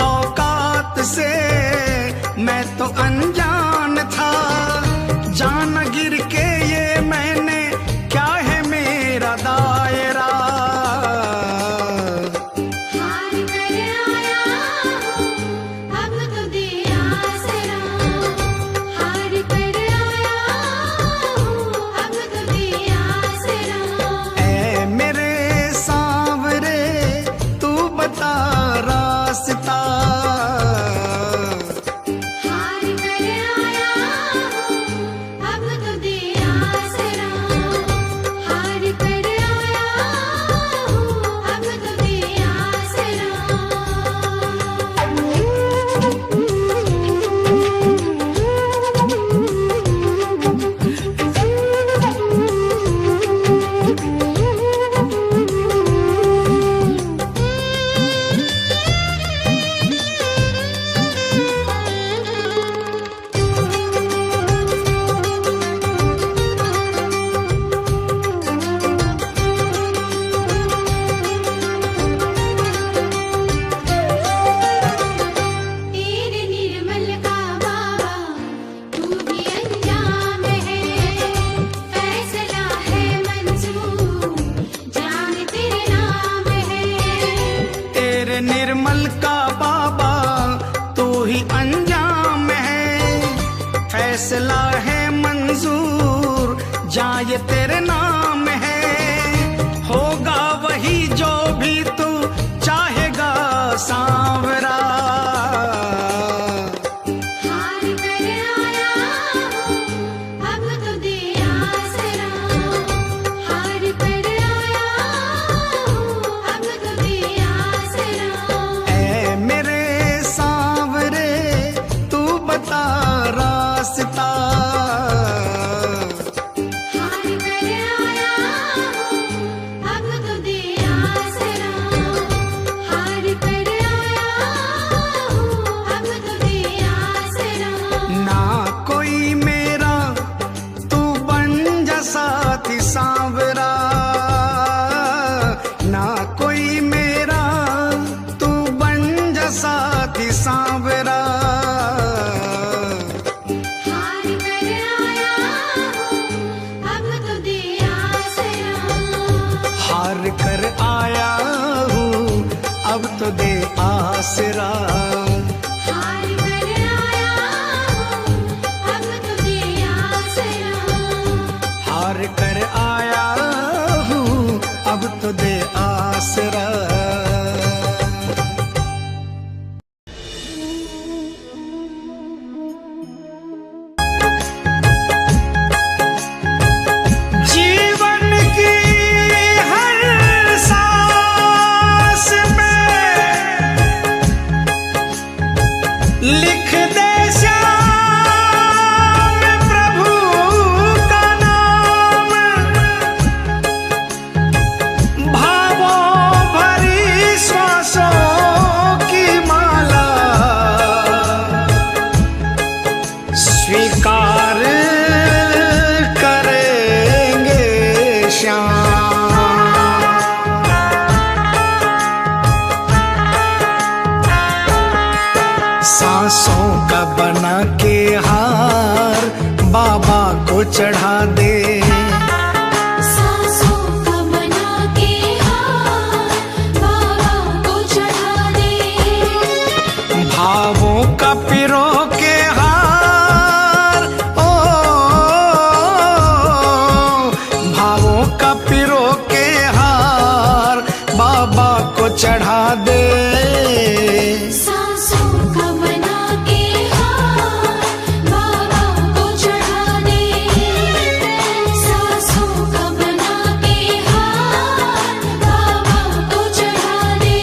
औकात से मैं तो अनजान था, जान गिर के ये मैंने क्या है मेरा दायरा। हार कर आया हूँ अब तो दे आसरा, हार कर आया हूँ अब तो दे आसरा। ऐ मेरे सांवरे तू बता रास्ता, हार कर आया हूँ अब तो दे आसरा, हार कर आया हूँ अब तो दे आसरा। तेरे निर्मल का बाबा तू भी अंजाम है, फैसला है मंजूर जान तेरे नाम है। तेरे निर्मल का बाबा तू ही अंजाम है, फैसला है मंजूर जाए तेरे नाम है। होगा वही जो भी तू चाहेगा सांवरा, हार कर आया हूँ अब तो दे आसरा, हार कर आया हूँ अब तो दे आसरा। ऐ मेरे सांवरे तू बता रास्ता, हार कर आया हूँ अब तो दे आसरा, हार कर आया हूँ अब तो दे आसरा। ना कोई मेरा तू बन जा साथी सांवरा, ना कोई मेरा तू बन जा साथी सांवरा। हार कर आया हूँ अब तो दे आसरा, हार कर आया हूँ अब तो दे आसरा, हार कर आया हूँ अब तो दे आसरा। हार कर आया हूँ अब तो दे आसरा। जीवन की हर सांस में लिख दे श्याम प्रभु का नाम, भावों भरी श्वासों की माला स्वीकार करेंगे श्याम। सांसों का बना के हार बाबा को चढ़ा दे, सांसों का बना के हार बाबा को चढ़ा दे, भावों का पिरो के हार ओ, भावों का पिरो के हार बाबा को चढ़ा दे। सांसों का बना के हार बाबा को चढ़ा दे, सांसों का बना के हार बाबा को चढ़ा दे।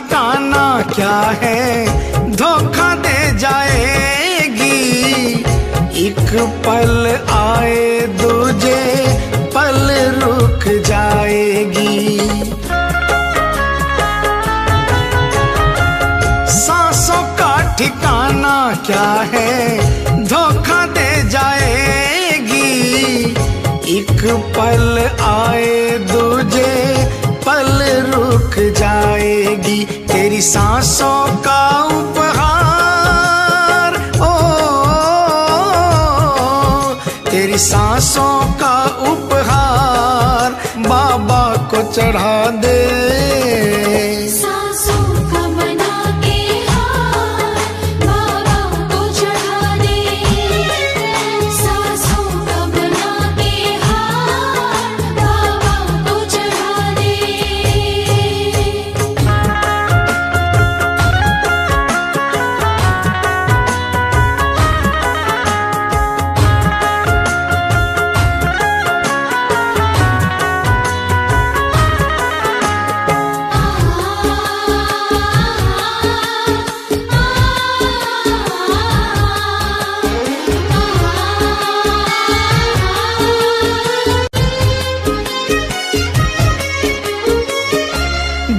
ठिकाना क्या है, धोखा दे जाएगी। एक पल आए दूजे पल रुक जाएगी। सांसों का ठिकाना क्या है, धोखा दे जाएगी। एक पल आए दूजे पल रुक जाएगी। तेरी सांसों का उपहार, ओ तेरी सांसों का उपहार बाबा को चढ़ा दे। सांसों का बना के हार बाबा को चढ़ा दे। सांसों का बना के हार बाबा को चढ़ा दे।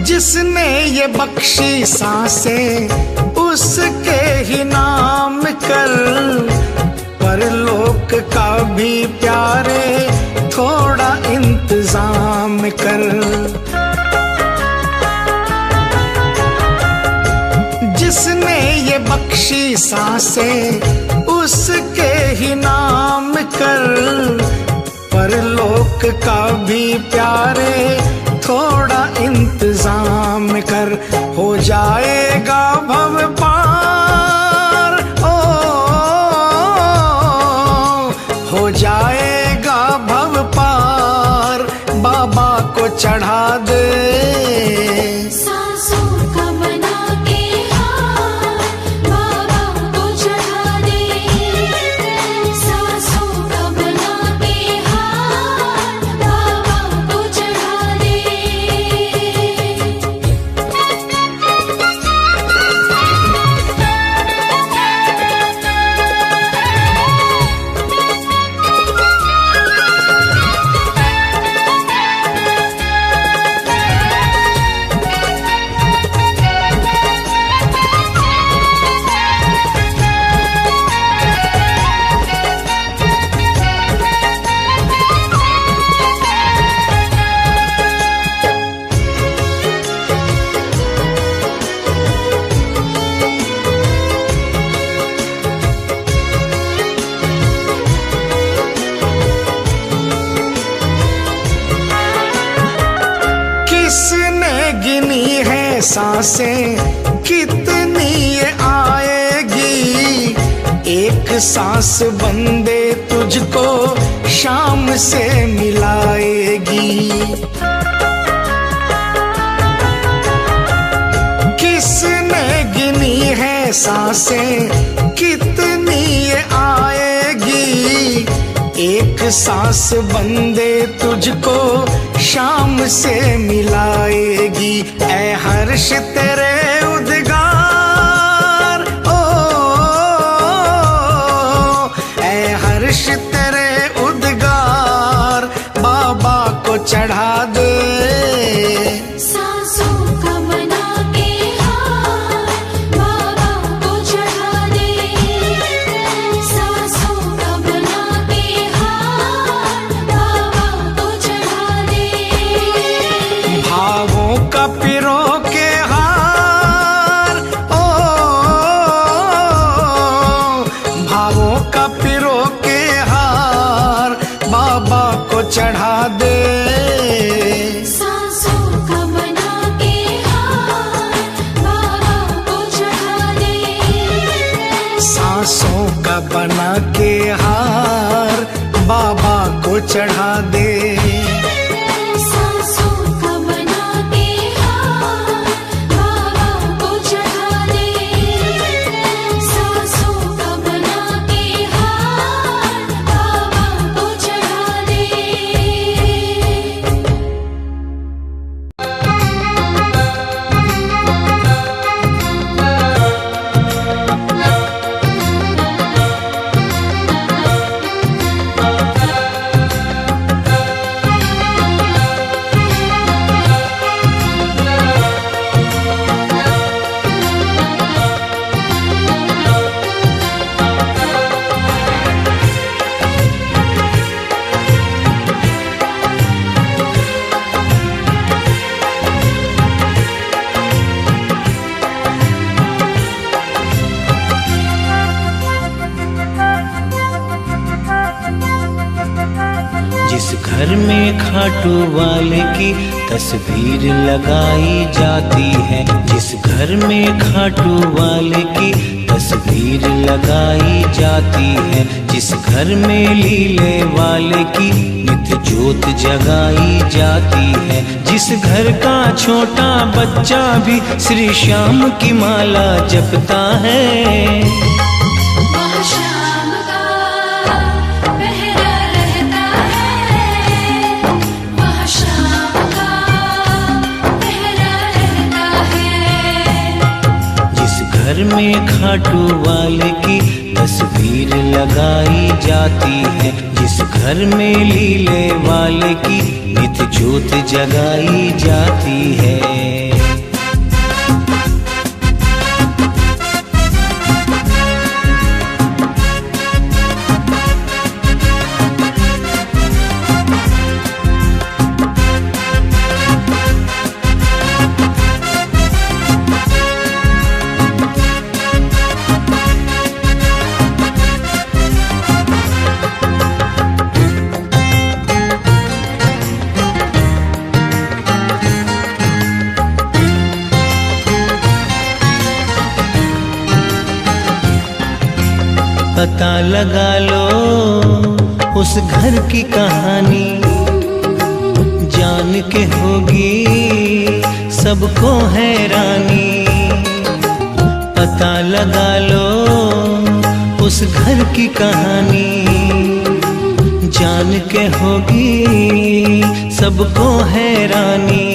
जिसने ये बख्शी सांसें उसके ही नाम कर, परलोक का भी प्यारे थोड़ा इंतजाम कर। जिसने ये बख्शी सांसें उसके ही नाम कर, परलोक का भी प्यारे थोड़ा इंतजाम कर। हो जाएगा भव पार, ओ हो जाएगा भव पार बाबा को चढ़ा दे। सांसों का बना के हार बाबा को चढ़ा दे। सांसों का बना के हार बाबा को चढ़ा दे। किसने गिनी है सांसें कितनी ये आएगी। एक सांस बंदे तुझको शाम से मिलाएगी। किसने गिनी है सांसें कितनी ये आएगी। एक सांस बंदे तुझको शाम से मिलाएगी। ऐ हर्ष तेरे उद्गार, ओ ऐ हर्ष तेरे उद्गार बाबा को चढ़ा दे। सांसों का बना के हार बाबा को चढ़ा दे। सांसों का बना के हार बाबा को चढ़ा दे। भावों का पिरो के हार, ओ भावों का पिरो के हार बाबा को चढ़ा दे। सांसों का बना के हार बाबा को चढ़ा दे। सांसों का बना के हार बाबा को चढ़ा दे। सांसों का बना के हार बाबा को चढ़ा दे। सांसों का बना के हार बाबा को चढ़ा दे। घर में खाटू वाले की तस्वीर लगाई जाती है, जिस घर में खाटू वाले की तस्वीर लगाई जाती है, जिस घर में लीले वाले की नित्य ज्योत जगाई जाती है, जिस घर का छोटा बच्चा भी श्री श्याम की माला जपता है। वहाँ श्याम का पहरा रहता है, वहाँ श्याम का पहरा रहता है। जिस घर में खाटू वाले की तस्वीर लगाई जाती है, जिस घर में लीले वाले की नित्य ज्योत जगाई जाती है। पता लगा लो उस घर की कहानी, जान के होगी सबको हैरानी। पता लगा लो उस घर की कहानी, जान के होगी सबको हैरानी।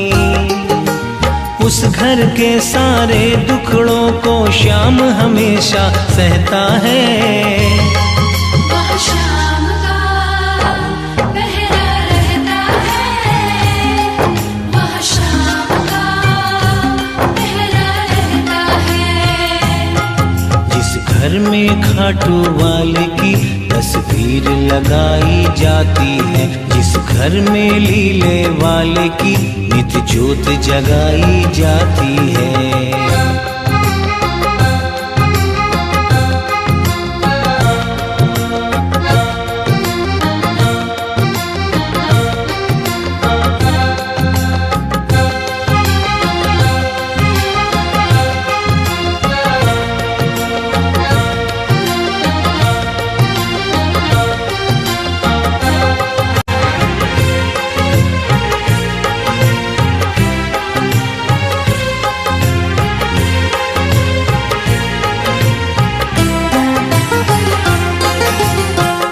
उस घर के सारे दुखड़ों को श्याम हमेशा सहता है। वहाँ श्याम का पहरा रहता है, वहाँ श्याम का पहरा रहता है। जिस घर में खाटू वाले की तस्वीर लगाई जाती है, जिस घर में लीले वाले की नित्य ज्योत जगाई जाती है।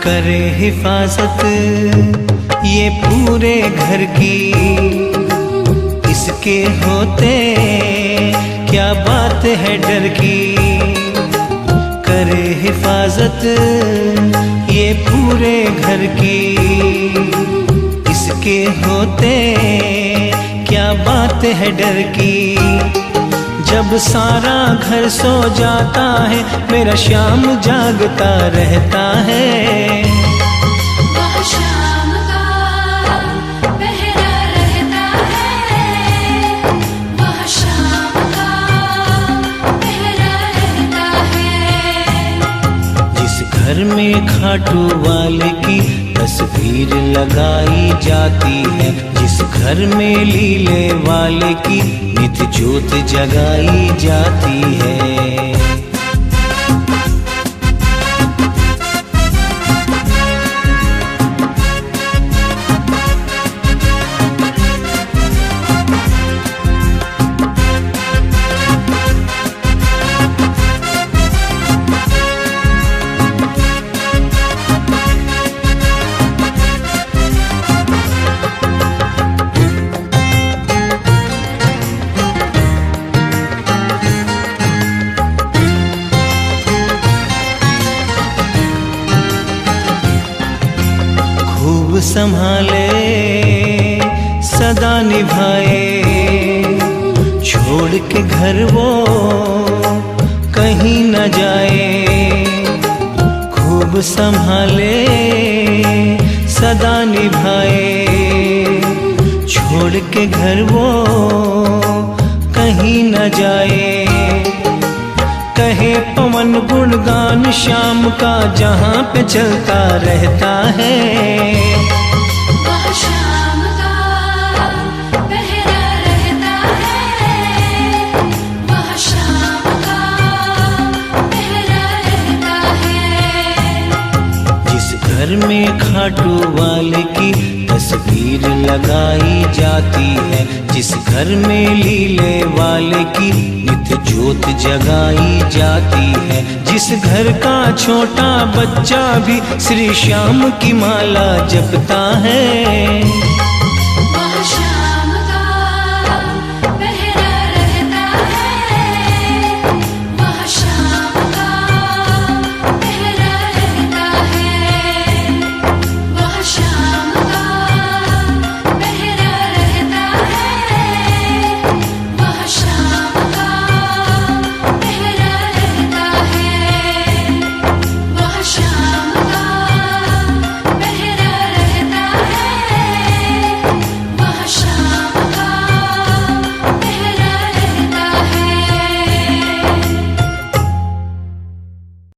करे हिफाजत ये पूरे घर की, इसके होते क्या बात है डर की। करे हिफाजत ये पूरे घर की, इसके होते क्या बात है डर की। जब सारा घर सो जाता है मेरा श्याम जागता रहता है। वहाँ श्याम का पहरा रहता है, वहाँ श्याम का पहरा रहता है। जिस घर में खाटू वाले की तस्वीर लगाई जाती है, जिस घर में लीले वाले की नित्य ज्योत जगाई जाती है। खूब संभाले सदा निभाए, छोड़ के घर वो कहीं न जाए। खूब संभाले सदा निभाए, छोड़ के घर वो कहीं न जाए। कहे पवन गुणगान श्याम का जहाँ पे चलता रहता है। वहाँ घर में खाटू वाले की तस्वीर लगाई जाती है, जिस घर में लीले वाले की नित्य ज्योत जगाई जाती है, जिस घर का छोटा बच्चा भी श्री श्याम की माला जपता है।